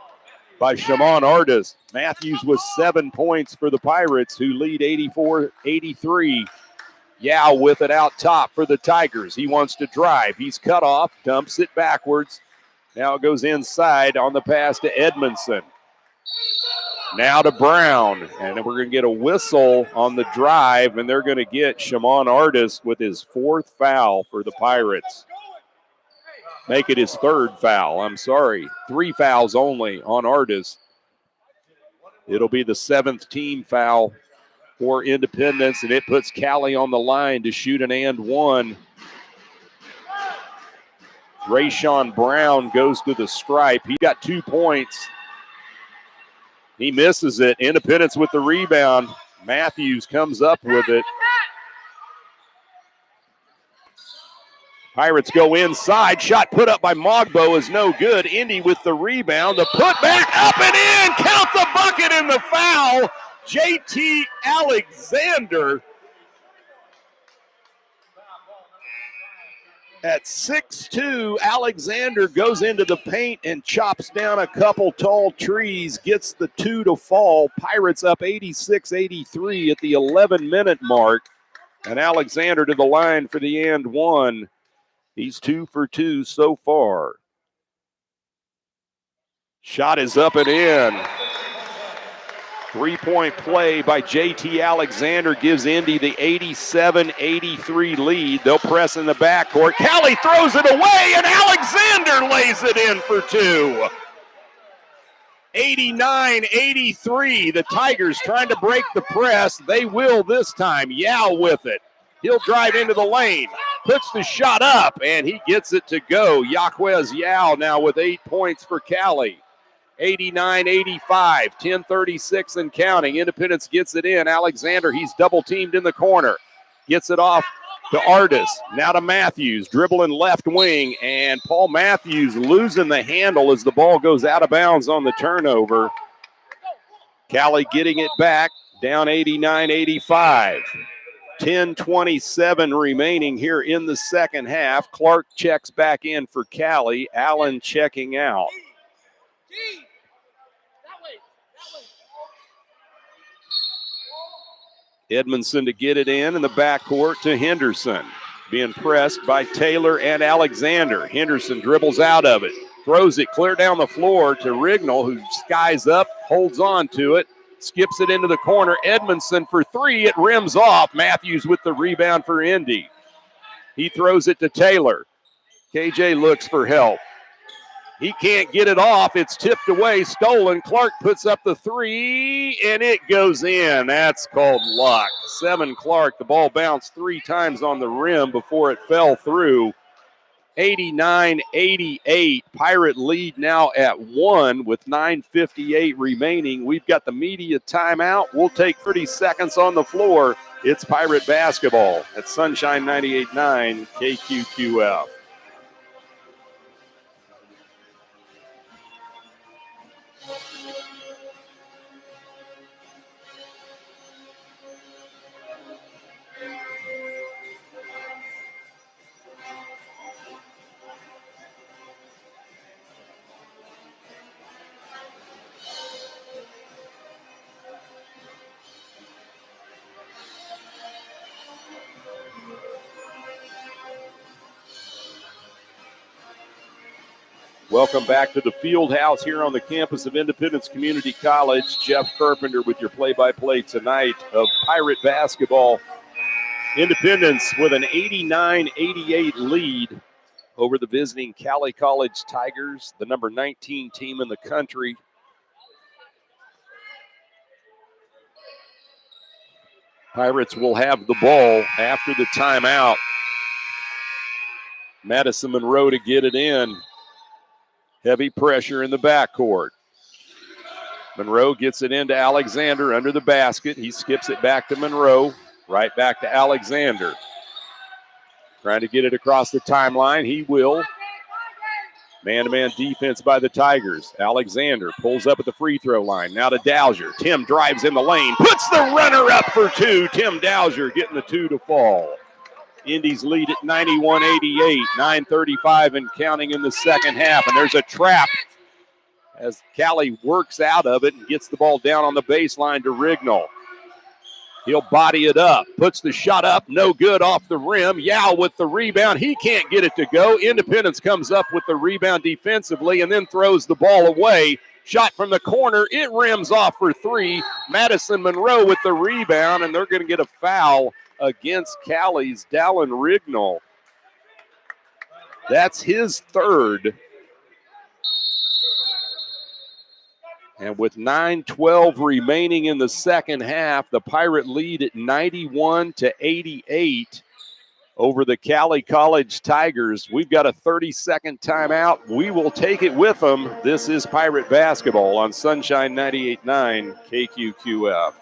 S1: by Shimon Artis. Matthews with 7 points for the Pirates, who lead 84-83. Yao with it out top for the Tigers. He wants to drive. He's cut off, dumps it backwards. Now it goes inside on the pass to Edmondson. Now to Brown, and we're going to get a whistle on the drive, and they're going to get Shimon Artis with his 4th foul for the Pirates. Make it his 3rd foul, 3 fouls only on Artis. It'll be the 7th team foul for Independence, and it puts Cowley on the line to shoot an and 1. Rayshawn Brown goes to the stripe. He got 2 points. He misses it. Independence with the rebound. Matthews comes up with it. Pirates go inside. Shot put up by Mogbo is no good. Indy with the rebound. The put back up and in. Count the bucket in the foul. JT Alexander at 6'2". Alexander goes into the paint and chops down a couple tall trees. Gets the 2 to fall. Pirates up 86-83 at the 11-minute mark. And Alexander to the line for the and one. He's 2 for 2 so far. Shot is up and in. 3-point play by JT Alexander gives Indy the 87-83 lead. They'll press in the backcourt. Cowley throws it away, and Alexander lays it in for 2. 89-83. The Tigers trying to break the press. They will this time. Yao with it. He'll drive into the lane. Puts the shot up, and he gets it to go. Yaquez Yao now with 8 points for Cowley. 89-85, 10:36 and counting. Independence gets it in. Alexander, he's double teamed in the corner. Gets it off to Artis. Now to Matthews, dribbling left wing, and Paul Matthews losing the handle as the ball goes out of bounds on the turnover. Cowley getting it back, down 89-85. 10:27 remaining here in the second half. Clark checks back in for Cowley. Allen checking out. Edmondson to get it in the backcourt to Henderson. Being pressed by Taylor and Alexander. Henderson dribbles out of it. Throws it clear down the floor to Rignall, who skies up, holds on to it. Skips it into the corner. Edmondson for 3. It rims off. Matthews with the rebound for Indy. He throws it to Taylor. KJ looks for help. He can't get it off. It's tipped away, stolen. Clark puts up the 3, and it goes in. That's called luck. 7 Clark. The ball bounced 3 times on the rim before it fell through. 89-88. Pirate lead now at 1 with 9:58 remaining. We've got the media timeout. We'll take 30 seconds on the floor. It's Pirate basketball at Sunshine 98.9 KQQF. Welcome back to the Field House here on the campus of Independence Community College. Jeff Carpenter with your play-by-play tonight of Pirate basketball. Independence with an 89-88 lead over the visiting Cowley College Tigers, the number 19 team in the country. Pirates will have the ball after the timeout. Madison Monroe to get it in. Heavy pressure in the backcourt. Monroe gets it into Alexander under the basket. He skips it back to Monroe. Right back to Alexander. Trying to get it across the timeline. He will. Man-to-man defense by the Tigers. Alexander pulls up at the free throw line. Now to Dowser. Tim drives in the lane. Puts the runner up for 2. Tim Dowser getting the 2 to fall. Indy's lead at 91-88, 9:35 and counting in the second half. And there's a trap as Cowley works out of it and gets the ball down on the baseline to Rignall. He'll body it up, puts the shot up, no good off the rim. Yao with the rebound. He can't get it to go. Independence comes up with the rebound defensively and then throws the ball away. Shot from the corner. It rims off for 3. Madison Monroe with the rebound, and they're going to get a foul against Cowley's Dallin Rignall. That's his 3rd. And with 9:12 remaining in the second half, the Pirate lead at 91-88 over the Cowley College Tigers. We've got a 30-second timeout. We will take it with them. This is Pirate basketball on Sunshine 98.9 KQQF.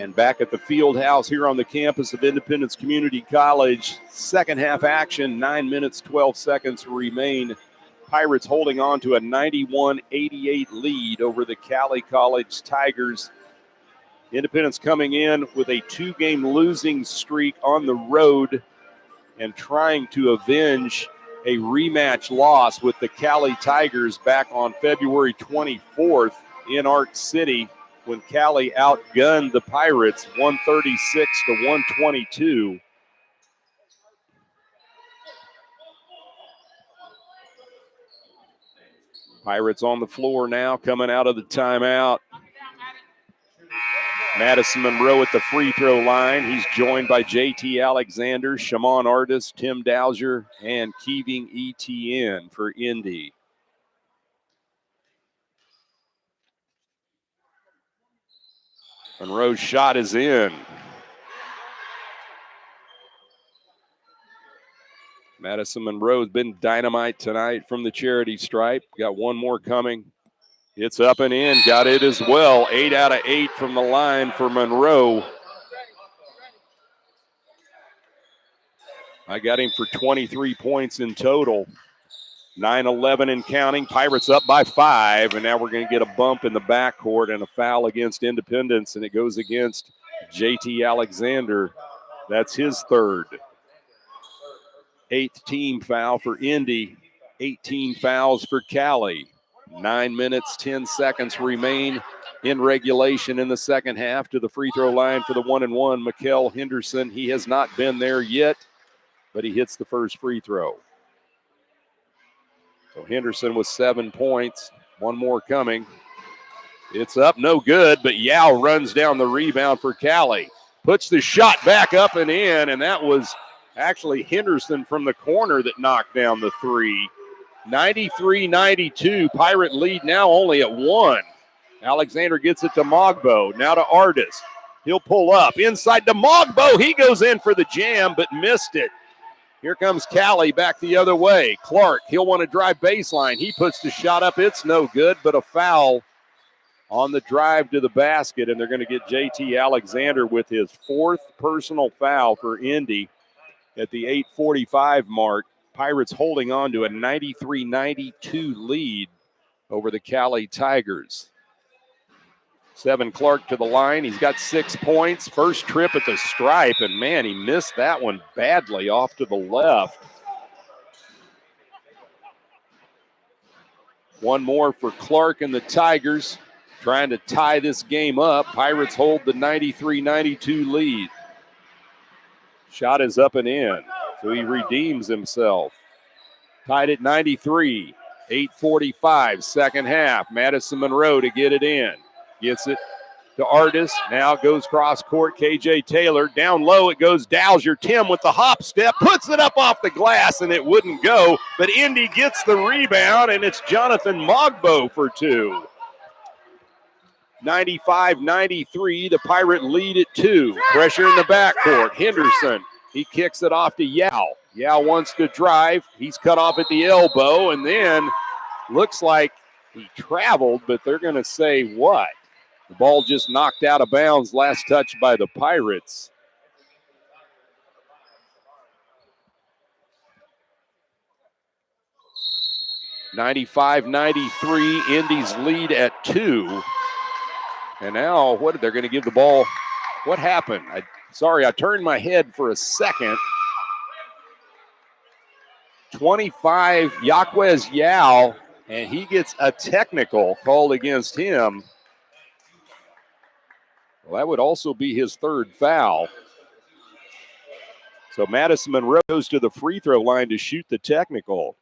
S1: And back at the field house here on the campus of Independence Community College, second half action, 9 minutes, 12 seconds remain. Pirates holding on to a 91-88 lead over the Cowley College Tigers. Independence coming in with a 2-game losing streak on the road and trying to avenge a rematch loss with the Cowley Tigers back on February 24th in Arc City, when Cowley outgunned the Pirates 136 to 122. Pirates on the floor now, coming out of the timeout. Madison Monroe at the free throw line. He's joined by JT Alexander, Shamon Artis, Tim Dowser, and Keeving Etienne for Indy. Monroe's shot is in. Madison Monroe's been dynamite tonight from the charity stripe. Got one more coming. It's up and in. Got it as well. 8 out of 8 from the line for Monroe. I got him for 23 points in total. 9-11 and counting. Pirates up by 5, and now we're going to get a bump in the backcourt and a foul against Independence, and it goes against JT Alexander. That's his third. 8th team foul for Indy. 18 fouls for Cowley. 9 minutes, 10 seconds remain in regulation in the second half. To the free throw line for the 1-and-1, Mikel Henderson. He has not been there yet, but he hits the first free throw. So Henderson with 7 points. One more coming. It's up, no good, but Yao runs down the rebound for Cowley. Puts the shot back up and in, and that was actually Henderson from the corner that knocked down the three. 93-92, Pirate lead now only at 1. Alexander gets it to Mogbo, now to Artis. He'll pull up, inside to Mogbo. He goes in for the jam, but missed it. Here comes Cowley back the other way. Clark, he'll want to drive baseline. He puts the shot up. It's no good, but a foul on the drive to the basket, and they're going to get JT Alexander with his 4th personal foul for Indy at the 8:45 mark. Pirates holding on to a 93-92 lead over the Cowley Tigers. 7 Clark to the line. He's got 6 points. First trip at the stripe, and man, he missed that one badly off to the left. One more for Clark and the Tigers, trying to tie this game up. Pirates hold the 93-92 lead. Shot is up and in, so he redeems himself. Tied at 93, 8:45, second half. Madison Monroe to get it in. Gets it to Artis. Now goes cross court. KJ Taylor. Down low it goes Dowser. Tim with the hop step. Puts it up off the glass and it wouldn't go. But Indy gets the rebound and it's Jonathan Mogbo for 2. 95-93. The Pirate lead at 2. Pressure in the backcourt. Henderson. He kicks it off to Yao. Yao wants to drive. He's cut off at the elbow and then looks like he traveled, but they're going to say what? The ball just knocked out of bounds, last touch by the Pirates. (95-93), Indy's lead at 2. And now, they're going to give the ball. What happened? I turned my head for a second. 25, Yaquez Yao, and he gets a technical called against him. Well, that would also be his 3rd foul. So Madison Monroe goes to the free throw line to shoot the technical.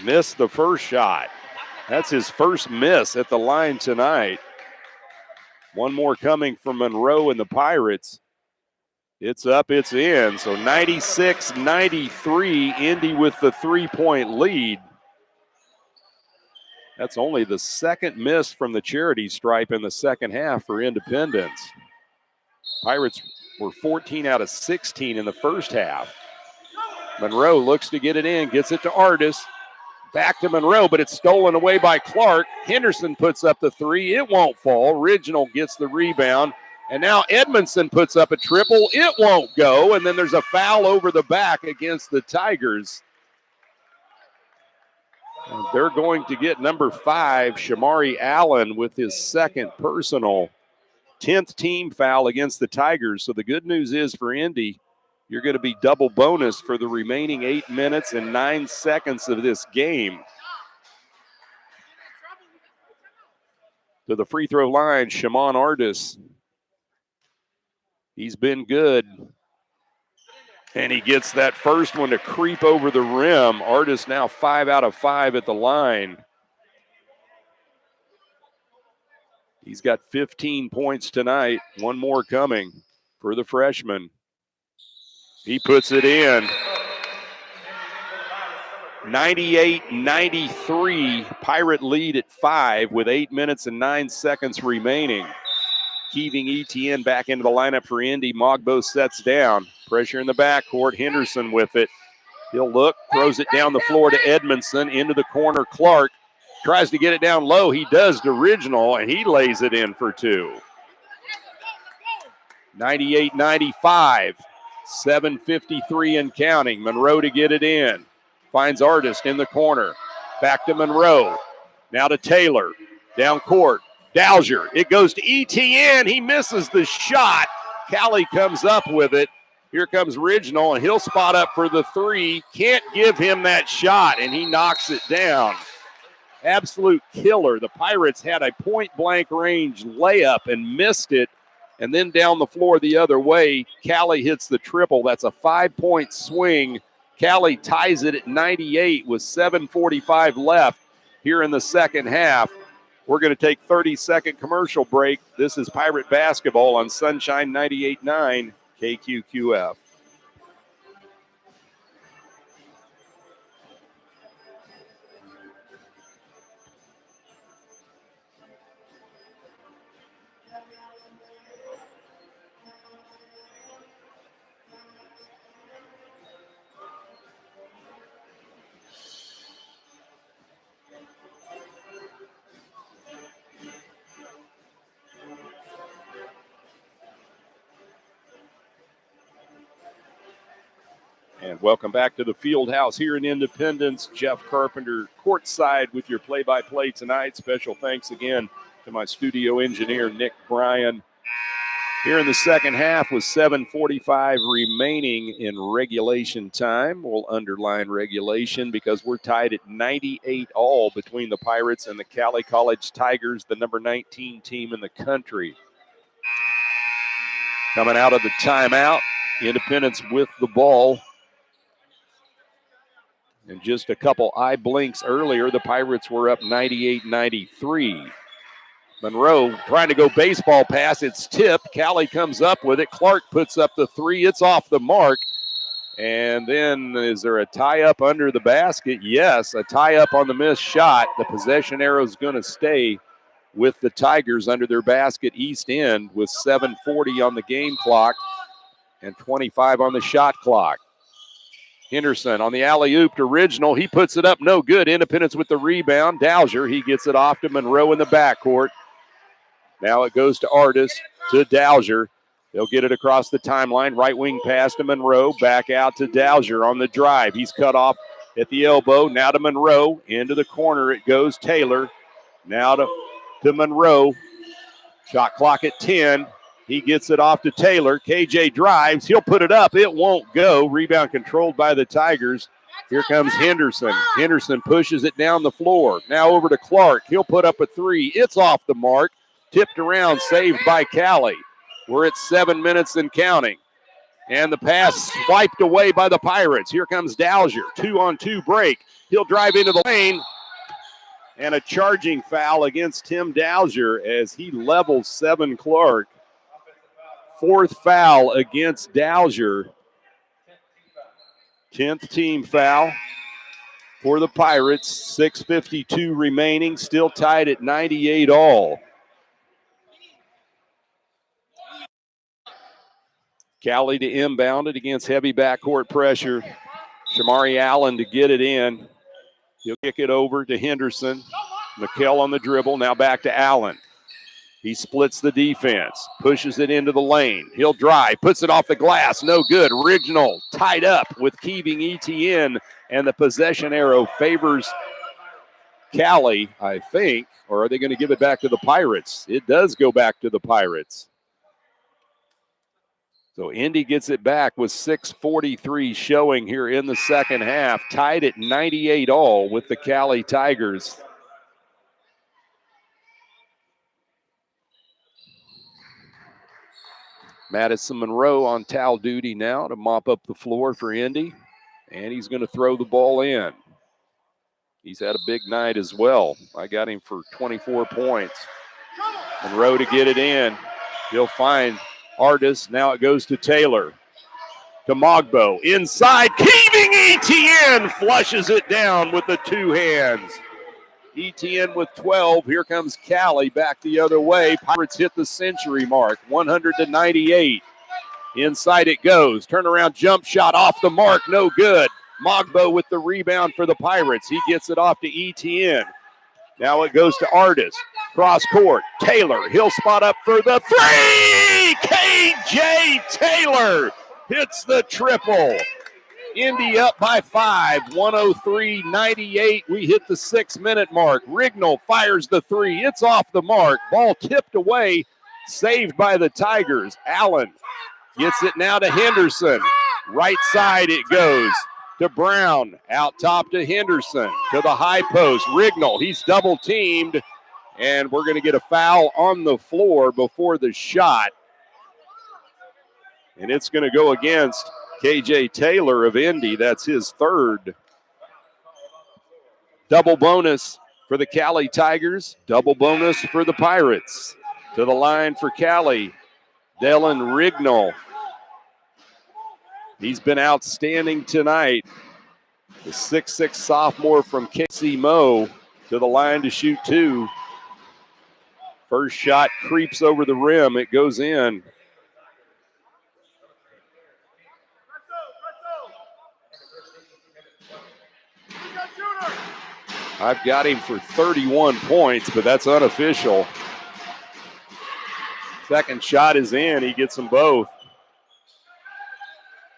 S1: Missed the first shot. That's his first miss at the line tonight. One more coming from Monroe and the Pirates. It's up, it's in. So 96-93, Indy with the 3-point lead. That's only the 2nd miss from the charity stripe in the second half for Independence. Pirates were 14 out of 16 in the first half. Monroe looks to get it in, gets it to Artis. Back to Monroe, but it's stolen away by Clark. Henderson puts up the three. It won't fall. Original gets the rebound. And now Edmondson puts up a triple. It won't go. And then there's a foul over the back against the Tigers. And they're going to get number 5, Shamari Allen, with his second personal 10th team foul against the Tigers. So the good news is for Indy, you're going to be double bonus for the remaining 8 minutes and 9 seconds of this game. To the free throw line, Shimon Artis. He's been good. And he gets that first one to creep over the rim. Artis now 5 out of 5 at the line. He's got 15 points tonight. One more coming for the freshman. He puts it in. 98-93, Pirate lead at 5 with 8 minutes and 9 seconds remaining. Keeving Etienne back into the lineup for Indy. Mogbo sets down. Pressure in the backcourt. Henderson with it. He'll look, throws it down the floor to Edmondson. Into the corner, Clark. Tries to get it down low. He does to Original, and he lays it in for 2. 98-95. 7:53 and counting. Monroe to get it in. Finds Artist in the corner. Back to Monroe. Now to Taylor. Down court. Dowser. It goes to Etienne. He misses the shot. Cowley comes up with it. Here comes Original, and he'll spot up for the 3. Can't give him that shot, and he knocks it down. Absolute killer. The Pirates had a point-blank range layup and missed it. And then down the floor the other way, Cowley hits the triple. That's a 5-point swing. Cowley ties it at 98 with 7:45 left here in the second half. We're going to take 30-second commercial break. This is Pirate Basketball on Sunshine 98.9 KQQF. And welcome back to the Field House here in Independence. Jeff Carpenter courtside with your play-by-play tonight. Special thanks again to my studio engineer, Nick Bryan. Here in the second half with 7:45 remaining in regulation time. We'll underline regulation because we're tied at 98 all between the Pirates and the Cowley College Tigers, the number 19 team in the country. Coming out of the timeout, Independence with the ball. And just a couple eye blinks earlier, the Pirates were up 98-93. Monroe trying to go baseball pass. It's tipped. Cowley comes up with it. Clark puts up the 3. It's off the mark. And then is there a tie-up under the basket? Yes, a tie-up on the missed shot. The possession arrow is going to stay with the Tigers under their basket east end with 7:40 on the game clock and 25 on the shot clock. Henderson on the alley-oop to Original. He puts it up, no good. Independence with the rebound. Dowser, he gets it off to Monroe in the backcourt. Now it goes to Artis, to Dowser. They'll get it across the timeline. Right wing pass to Monroe. Back out to Dowser on the drive. He's cut off at the elbow. Now to Monroe. Into the corner it goes. Taylor. Now to Monroe. Shot clock at 10. He gets it off to Taylor. KJ drives. He'll put it up. It won't go. Rebound controlled by the Tigers. Here comes Henderson. Henderson pushes it down the floor. Now over to Clark. He'll put up a 3. It's off the mark. Tipped around, saved by Cowley. We're at 7 minutes and counting. And the pass swiped away by the Pirates. Here comes Dowser. 2-on-2 break. He'll drive into the lane. And a charging foul against Tim Dowser as he levels Seven Clark. 4th foul against Dowser. 10th team foul for the Pirates. 6:52 remaining. Still tied at 98 all. Cowley to inbound it against heavy backcourt pressure. Shamari Allen to get it in. He'll kick it over to Henderson. McKell on the dribble. Now back to Allen. He splits the defense, pushes it into the lane. He'll drive, puts it off the glass. No good. Rignall tied up with Keeving Etienne, and the possession arrow favors Cowley, I think. Or are they going to give it back to the Pirates? It does go back to the Pirates. So Indy gets it back with 6:43 showing here in the second half. Tied at 98 all with the Cowley Tigers. Madison Monroe on towel duty now to mop up the floor for Indy. And he's going to throw the ball in. He's had a big night as well. I got him for 24 points. Monroe to get it in. He'll find Artis. Now it goes to Taylor. To Mogbo. Inside. Keeving Etienne flushes it down with the two hands. Etienne with 12. Here comes Cowley back the other way. Pirates hit the century mark, 100-98. Inside it goes. Turnaround jump shot off the mark, no good. Mogbo with the rebound for the Pirates. He gets it off to Etienne. Now it goes to Artis. Cross court. Taylor, he'll spot up for the three. KJ Taylor hits the triple. Indy up by 5, 103-98. We hit the 6-minute mark. Rignall fires the three. It's off the mark. Ball tipped away, saved by the Tigers. Allen gets it now to Henderson. Right side it goes to Brown. Out top to Henderson. To the high post. Rignall, he's double teamed. And we're going to get a foul on the floor before the shot. And it's going to go against KJ Taylor of Indy. That's his third. Double bonus for the Cowley Tigers. Double bonus for the Pirates. To the line for Cowley, Dylan Rignall. He's been outstanding tonight. The 6'6" sophomore from KC Mo to the line to shoot two. First shot creeps over the rim. It goes in. I've got him for 31 points, but that's unofficial. Second shot is in. He gets them both.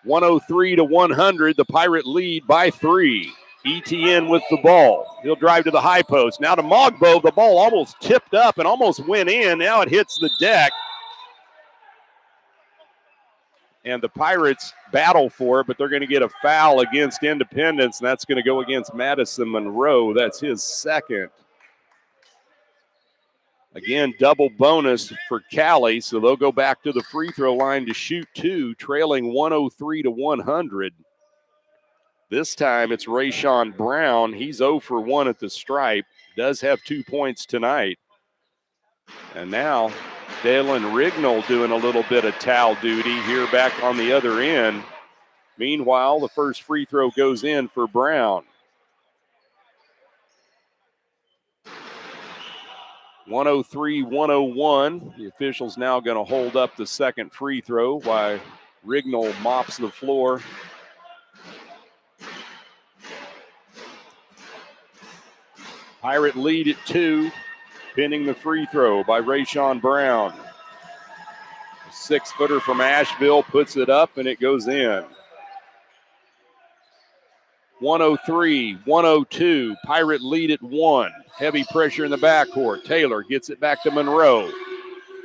S1: 103-100. The Pirate lead by 3. Etienne with the ball. He'll drive to the high post. Now to Mogbo. The ball almost tipped up and almost went in. Now it hits the deck. And the Pirates battle for it, but they're going to get a foul against Independence, and that's going to go against Madison Monroe. That's his second. Again, double bonus for Cowley, so they'll go back to the free throw line to shoot two, trailing 103-100. This time it's Rayshawn Brown. He's 0 for 1 at the stripe, does have 2 points tonight. And now Dylan Rignall doing a little bit of towel duty here back on the other end. Meanwhile, the first free throw goes in for Brown. 103-101. The official's now going to hold up the second free throw while Rignall mops the floor. Pirate lead at 2. Pinning the free throw by Rayshawn Brown. A 6-footer from Asheville puts it up and it goes in. 103-102. Pirate lead at 1. Heavy pressure in the backcourt. Taylor gets it back to Monroe.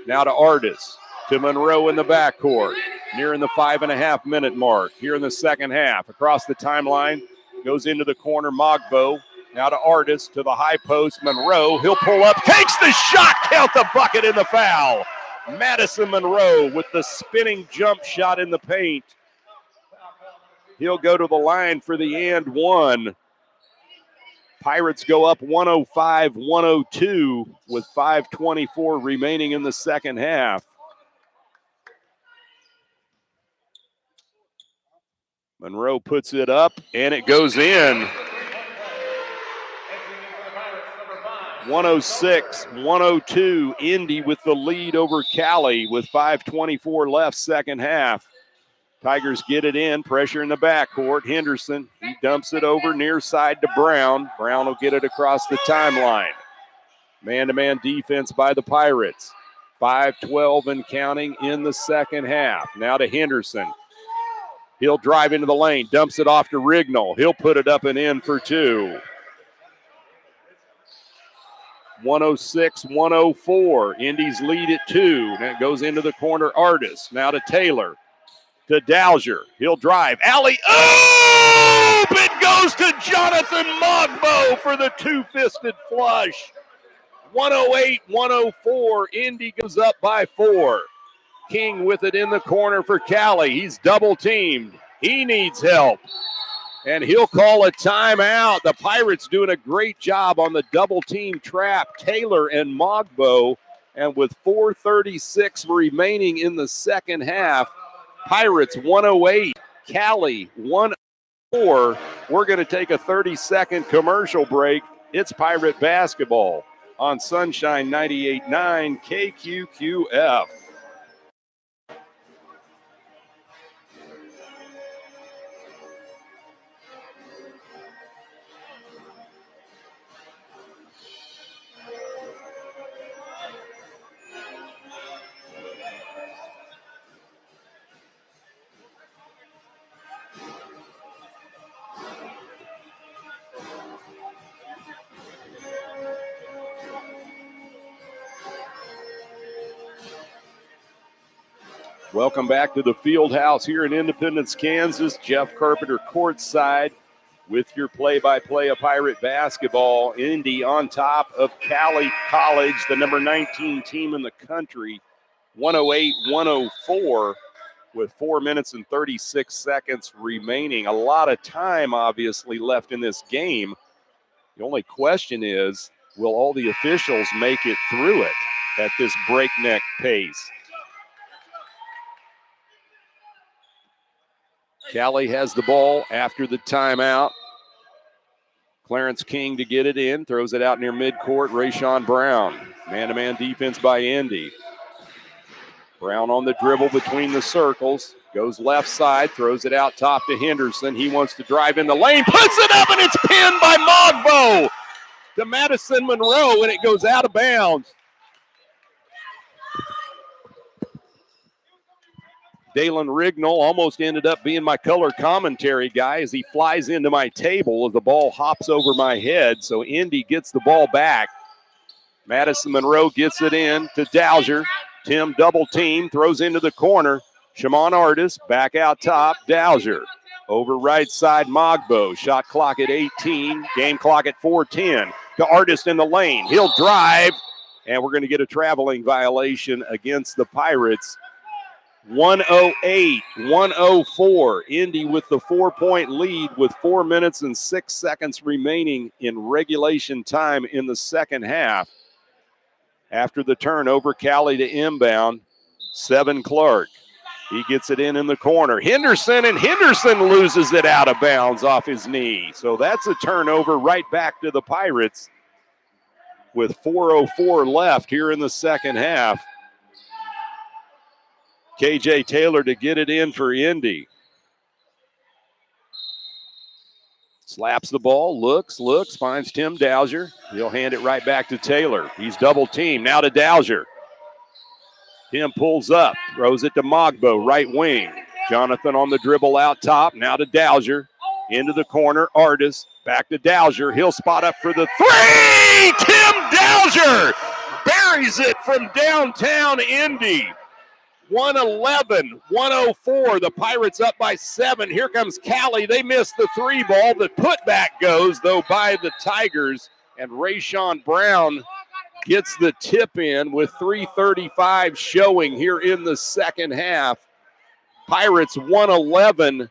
S1: Now to Artis. To Monroe in the backcourt. Nearing the 5.5-minute mark here in the second half. Across the timeline. Goes into the corner. Mogbo. Now to Artis, to the high post, Monroe. He'll pull up, takes the shot, count the bucket in the foul. Madison Monroe with the spinning jump shot in the paint. He'll go to the line for the and one. Pirates go up 105-102 with 5:24 remaining in the second half. Monroe puts it up, and it goes in. 106-102, Indy with the lead over Cowley with 5:24 left second half. Tigers get it in, pressure in the backcourt. Henderson, he dumps it over near side to Brown. Brown will get it across the timeline. Man-to-man defense by the Pirates. 5-12 and counting in the second half. Now to Henderson. He'll drive into the lane, dumps it off to Rignall. He'll put it up and in for two. 106-104. Indies lead at 2. That goes into the corner. Artis. Now to Taylor. To Dowser. He'll drive. Alley. Oh! It goes to Jonathan Mogbo for the two-fisted flush. 108-104. Indy goes up by 4. King with it in the corner for Cowley. He's double-teamed. He needs help. And he'll call a timeout. The Pirates doing a great job on the double-team trap. Taylor and Mogbo. And with 4:36 remaining in the second half, Pirates 108, Cowley 104. We're going to take a 30-second commercial break. It's Pirate basketball on Sunshine 98.9 KQQF. Welcome back to the Field House here in Independence, Kansas. Jeff Carpenter courtside with your play-by-play of Pirate basketball. Indy on top of Cowley College, the number 19 team in the country, 108-104 with 4 minutes and 36 seconds remaining. A lot of time, obviously, left in this game. The only question is, will all the officials make it through it at this breakneck pace? Cowley has the ball after the timeout. Clarence King to get it in, throws it out near midcourt. Rayshawn Brown, man-to-man defense by Indy. Brown on the dribble between the circles, goes left side, throws it out top to Henderson. He wants to drive in the lane, puts it up, and it's pinned by Mogbo to Madison Monroe, and it goes out of bounds. Dalen Rignall almost ended up being my color commentary guy as he flies into my table as the ball hops over my head. So Indy gets the ball back. Madison Monroe gets it in to Dowser. Tim double team, throws into the corner. Shimon Artis back out top. Dowser over right side Mogbo. Shot clock at 18. Game clock at 4:10. To Artis in the lane. He'll drive. And we're going to get a traveling violation against the Pirates. 108-104. Indy with the 4-point lead with 4 minutes and 6 seconds remaining in regulation time in the second half. After the turnover, Cowley to inbound. Seven Clark. He gets it in the corner. Henderson loses it out of bounds off his knee. So that's a turnover right back to the Pirates with 4:04 left here in the second half. KJ Taylor to get it in for Indy. Slaps the ball, looks, finds Tim Dowser. He'll hand it right back to Taylor. He's double teamed. Now to Dowser. Tim pulls up, throws it to Mogbo, right wing. Jonathan on the dribble out top. Now to Dowser. Into the corner, Artis. Back to Dowser. He'll spot up for the three! Tim Dowser buries it from downtown Indy. 111-104. The Pirates up by 7. Here comes Cowley. They missed the three ball. The putback goes, though, by the Tigers. And Rayshawn Brown gets the tip in with 3:35 showing here in the second half. Pirates 111.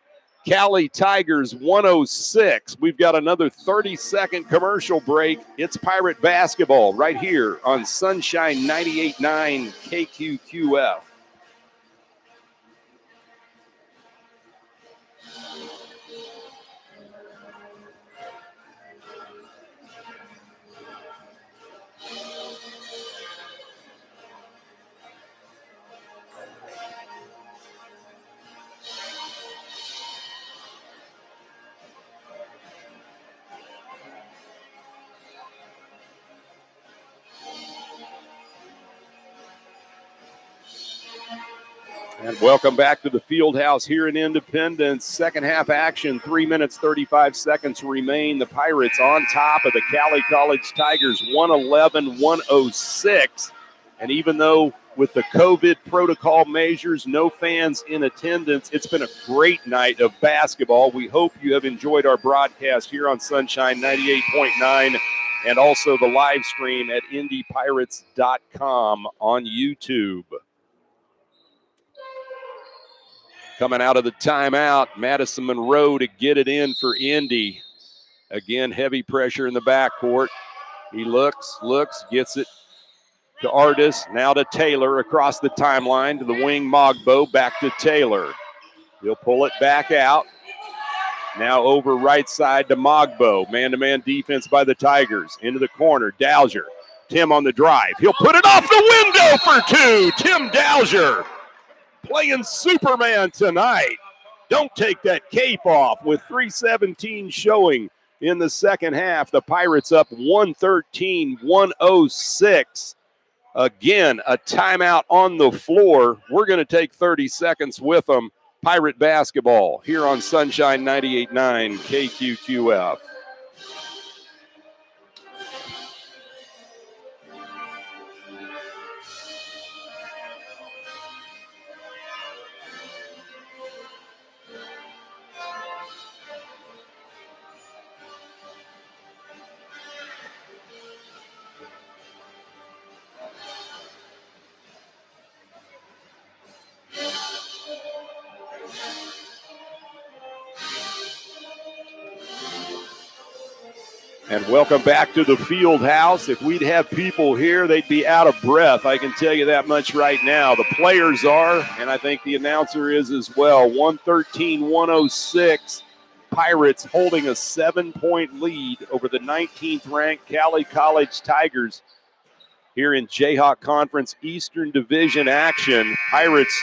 S1: Cowley Tigers 106. We've got another 30-second commercial break. It's Pirate basketball right here on Sunshine 98.9 KQQF. And welcome back to the field house here in Independence. Second half action, 3 minutes, 35 seconds remain. The Pirates on top of the Cowley College Tigers, 111-106. And even though with the COVID protocol measures, no fans in attendance, it's been a great night of basketball. We hope you have enjoyed our broadcast here on Sunshine 98.9 and also the live stream at indypirates.com on YouTube. Coming out of the timeout, Madison Monroe to get it in for Indy. Again, heavy pressure in the backcourt. He looks, gets it to Artis, now to Taylor across the timeline to the wing Mogbo, back to Taylor. He'll pull it back out. Now over right side to Mogbo. Man-to-man defense by the Tigers. Into the corner, Dowser. Tim on the drive. He'll put it off the window for two. Tim Dowser playing Superman tonight. Don't take that cape off with 3:17 showing in the second half. The Pirates up 113-106. Again, a timeout on the floor. We're going to take 30 seconds with them. Pirate basketball here on Sunshine 98.9 KQQF. And welcome back to the field house. If we'd have people here, they'd be out of breath. I can tell you that much right now. The players are, and I think the announcer is as well. 113-106. Pirates holding a 7-point lead over the 19th-ranked Cowley College Tigers here in Jayhawk Conference Eastern Division action. Pirates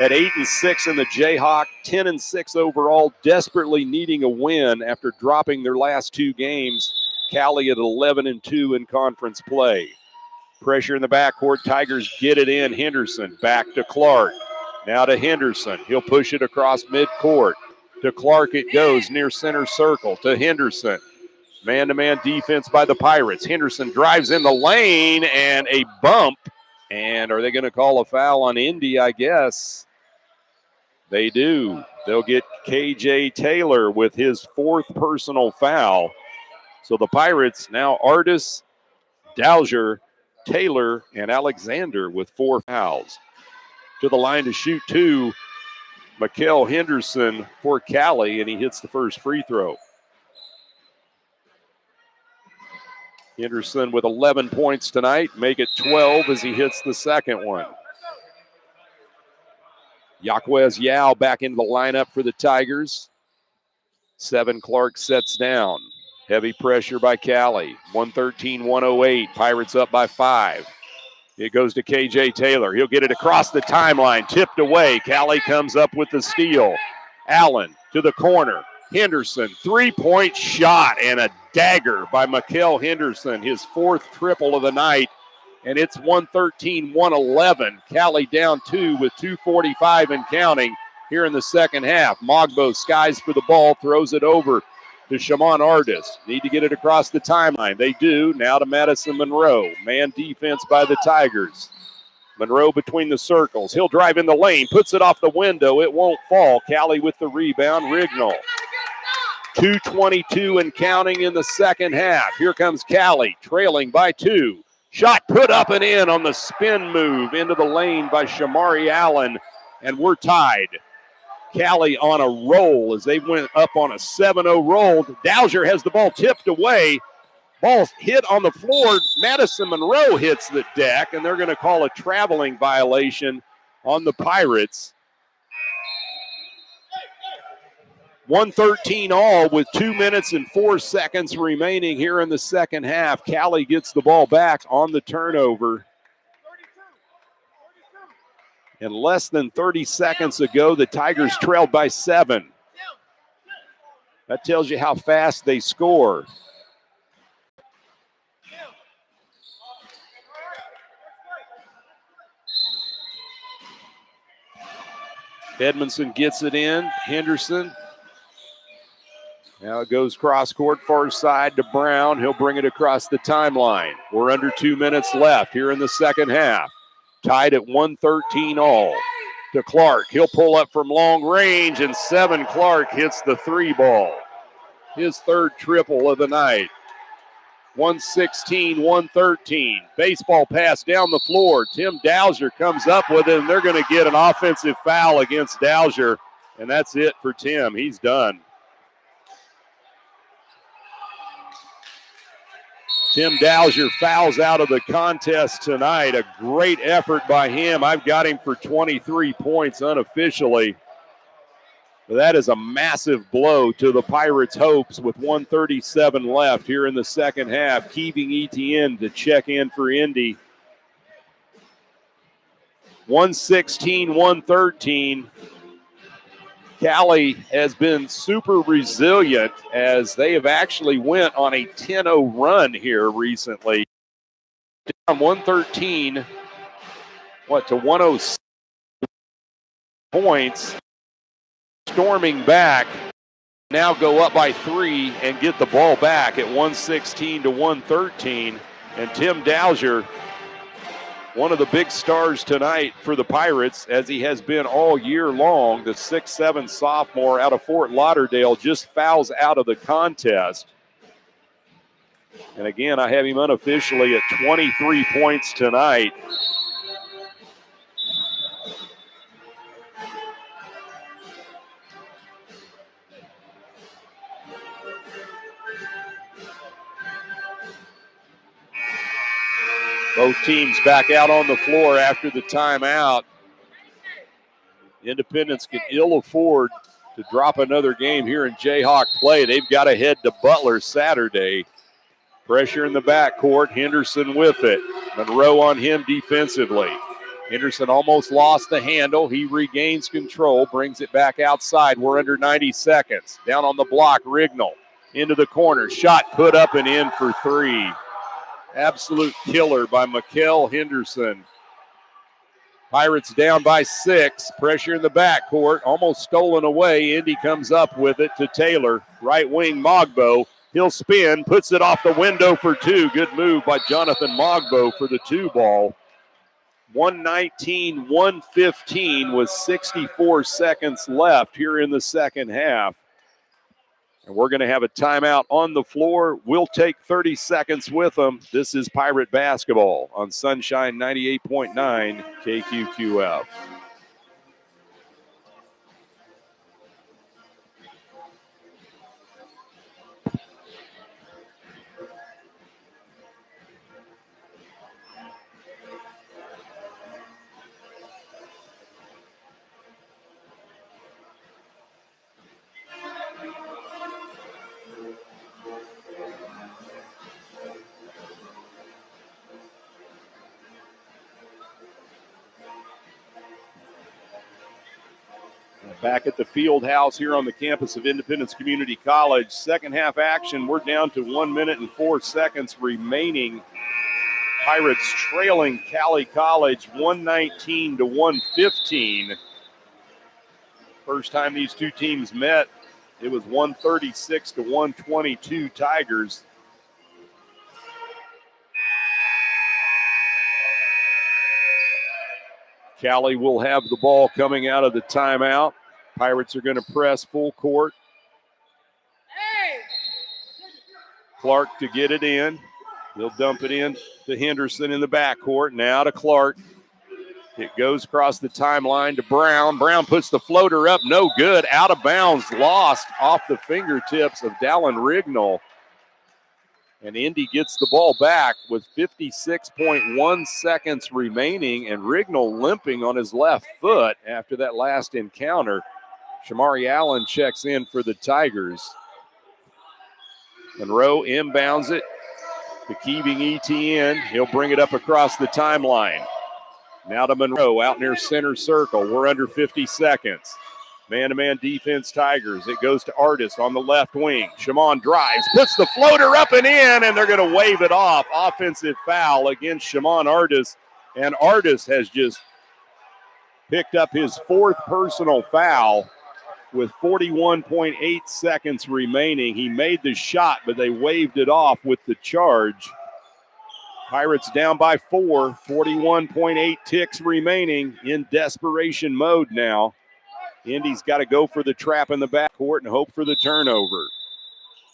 S1: at 8-6 in the Jayhawk, 10-6 overall, desperately needing a win after dropping their last two games. Cowley at 11-2 in conference play. Pressure in the backcourt. Tigers get it in. Henderson back to Clark. Now to Henderson. He'll push it across midcourt. To Clark it goes near center circle. To Henderson. Man-to-man defense by the Pirates. Henderson drives in the lane and a bump. And are they going to call a foul on Indy? I guess they do. They'll get KJ Taylor with his fourth personal foul. So the Pirates now Artis, Dowser, Taylor, and Alexander with four fouls. To the line to shoot two, Mikael Henderson for Cowley, and he hits the first free throw. Henderson with 11 points tonight, make it 12 as he hits the second one. Yaquez Yao back into the lineup for the Tigers. 7 Clark sets down. Heavy pressure by Cowley. 113-108. Pirates up by 5. It goes to KJ Taylor. He'll get it across the timeline. Tipped away. Cowley comes up with the steal. Allen to the corner. Henderson, three-point shot and a dagger by Mikael Henderson. His fourth triple of the night. And it's 113-111. Cowley down 2 with 2:45 and counting here in the second half. Mogbo skies for the ball, throws it over to Shimon Artis. Need to get it across the timeline. They do. Now to Madison Monroe. Man defense by the Tigers. Monroe between the circles. He'll drive in the lane. Puts it off the window. It won't fall. Cowley with the rebound. Rignall. 2:22 and counting in the second half. Here comes Cowley trailing by 2. Shot put up and in on the spin move into the lane by Shamari Allen. And we're tied. Cowley on a roll as they went up on a 7-0 roll. Dowser has the ball tipped away. Ball hit on the floor. Madison Monroe hits the deck, and they're going to call a traveling violation on the Pirates. 113 all with 2 minutes and 4 seconds remaining here in the second half. Cowley gets the ball back on the turnover. And less than 30 seconds ago, the Tigers trailed by 7. That tells you how fast they score. Edmondson gets it in. Henderson. Now it goes cross court, far side to Brown. He'll bring it across the timeline. We're under 2 minutes left here in the second half. Tied at 113 all. To Clark. He'll pull up from long range, and 7 Clark hits the 3 ball. His third triple of the night. 116-113. Baseball pass down the floor. Tim Dowser comes up with it, and they're going to get an offensive foul against Dowser, and that's it for Tim. He's done. Tim Dowser fouls out of the contest tonight. A great effort by him. I've got him for 23 points unofficially. That is a massive blow to the Pirates' hopes with 1:37 left here in the second half. Keeving Etienne to check in for Indy. 116-113. Cowley has been super resilient as they have actually went on a 10-0 run here recently. Down 113, to 106 points. Storming back, now go up by 3 and get the ball back at 116-113. And Tim Dowser, one of the big stars tonight for the Pirates, as he has been all year long, the 6'7" sophomore out of Fort Lauderdale, just fouls out of the contest. And again, I have him unofficially at 23 points tonight. Both teams back out on the floor after the timeout. Independence can ill afford to drop another game here in Jayhawk play. They've got to head to Butler Saturday. Pressure in the backcourt. Henderson with it. Monroe on him defensively. Henderson almost lost the handle. He regains control, brings it back outside. We're under 90 seconds. Down on the block, Rignall. Into the corner. Shot put up and in for 3. Absolute killer by Mikkel Henderson. Pirates down by 6. Pressure in the backcourt. Almost stolen away. Indy comes up with it to Taylor. Right wing Mogbo. He'll spin. Puts it off the window for 2. Good move by Jonathan Mogbo for the 2 ball. 119-115 with 64 seconds left here in the second half. And we're going to have a timeout on the floor. We'll take 30 seconds with them. This is Pirate Basketball on Sunshine 98.9 KQQF. Back at the field house here on the campus of Independence Community College. Second half action, we're down to 1 minute and 4 seconds remaining. Pirates trailing Cowley College 119-115. First time these two teams met, it was 136-122 Tigers. Cowley will have the ball coming out of the timeout. Pirates are going to press full court. Clark to get it in. He'll dump it in to Henderson in the backcourt. Now to Clark. It goes across the timeline to Brown. Brown puts the floater up. No good. Out of bounds. Lost off the fingertips of Dallin Rignall. And Indy gets the ball back with 56.1 seconds remaining, and Rignall limping on his left foot after that last encounter. Shamari Allen checks in for the Tigers. Monroe inbounds it to Keeving Etienne. He'll bring it up across the timeline. Now to Monroe out near center circle. We're under 50 seconds. Man-to-man defense, Tigers. It goes to Artis on the left wing. Shimon drives, puts the floater up and in, and they're going to wave it off. Offensive foul against Shimon Artis. And Artis has just picked up his 4th personal foul with 41.8 seconds remaining. He made the shot, but they waved it off with the charge. Pirates down by 4, 41.8 ticks remaining, in desperation mode now. Indy's got to go for the trap in the backcourt and hope for the turnover.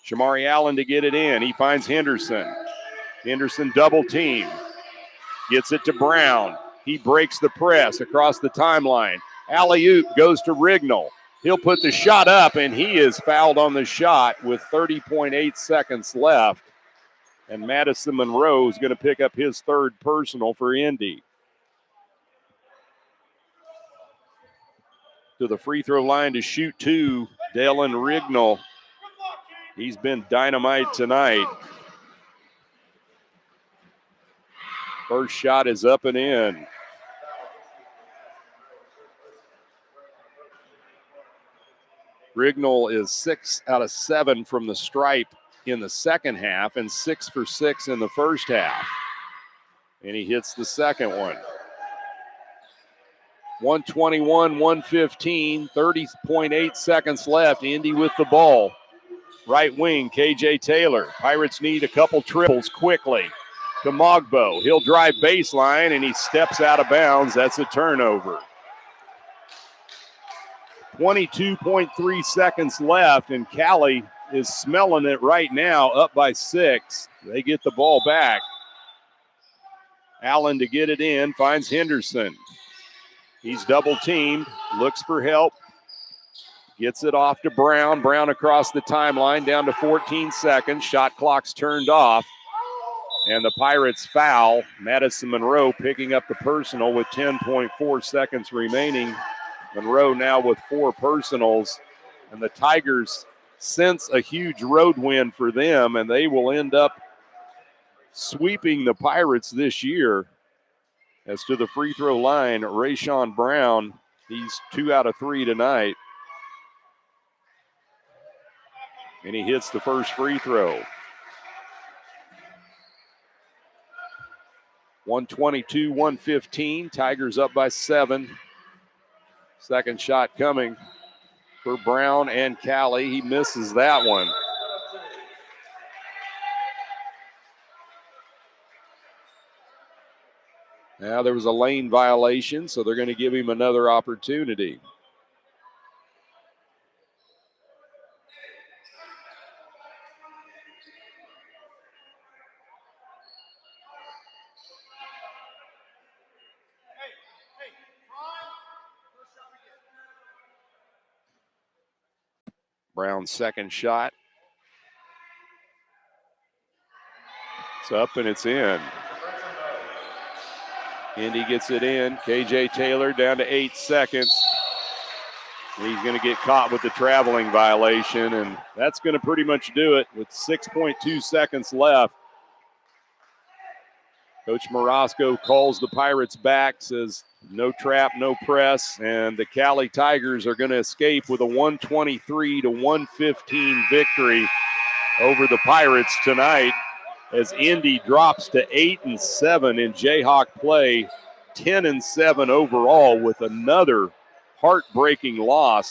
S1: Shamari Allen to get it in. He finds Henderson. Henderson double team. Gets it to Brown. He breaks the press across the timeline. Alley-oop goes to Rignall. He'll put the shot up, and he is fouled on the shot with 30.8 seconds left. And Madison Monroe is going to pick up his 3rd personal for Indy. To the free throw line to shoot 2, Dalen Rignall. He's been dynamite tonight. First shot is up and in. Rignall is 6 out of 7 from the stripe in the second half and 6 for 6 in the first half. And he hits the second one. 121, 115, 30.8 seconds left. Indy with the ball. Right wing, KJ Taylor. Pirates need a couple triples quickly. To Mogbo. He'll drive baseline, and he steps out of bounds. That's a turnover. 22.3 seconds left, and Cowley is smelling it right now, up by 6. They get the ball back. Allen to get it in, finds Henderson. He's double teamed, looks for help. Gets it off to Brown. Brown across the timeline, down to 14 seconds. Shot clock's turned off. And the Pirates foul. Madison Monroe picking up the personal with 10.4 seconds remaining. Monroe now with 4 personals. And the Tigers sense a huge road win for them, and they will end up sweeping the Pirates this year. As to the free throw line, Rayshawn Brown, he's 2 out of 3 tonight. And he hits the first free throw. 122, 115. Tigers up by 7. Second shot coming for Brown and Cowley. He misses that one. Now there was a lane violation, so they're going to give him another opportunity. Brown's second shot. It's up and it's in. Indy gets it in. KJ Taylor down to 8 seconds. He's going to get caught with the traveling violation, and that's going to pretty much do it with 6.2 seconds left. Coach Morosco calls the Pirates back, says no trap, no press, and the Cowley Tigers are going to escape with a 123-115 victory over the Pirates tonight as Indy drops to 8-7 in Jayhawk play, 10-7 overall with another heartbreaking loss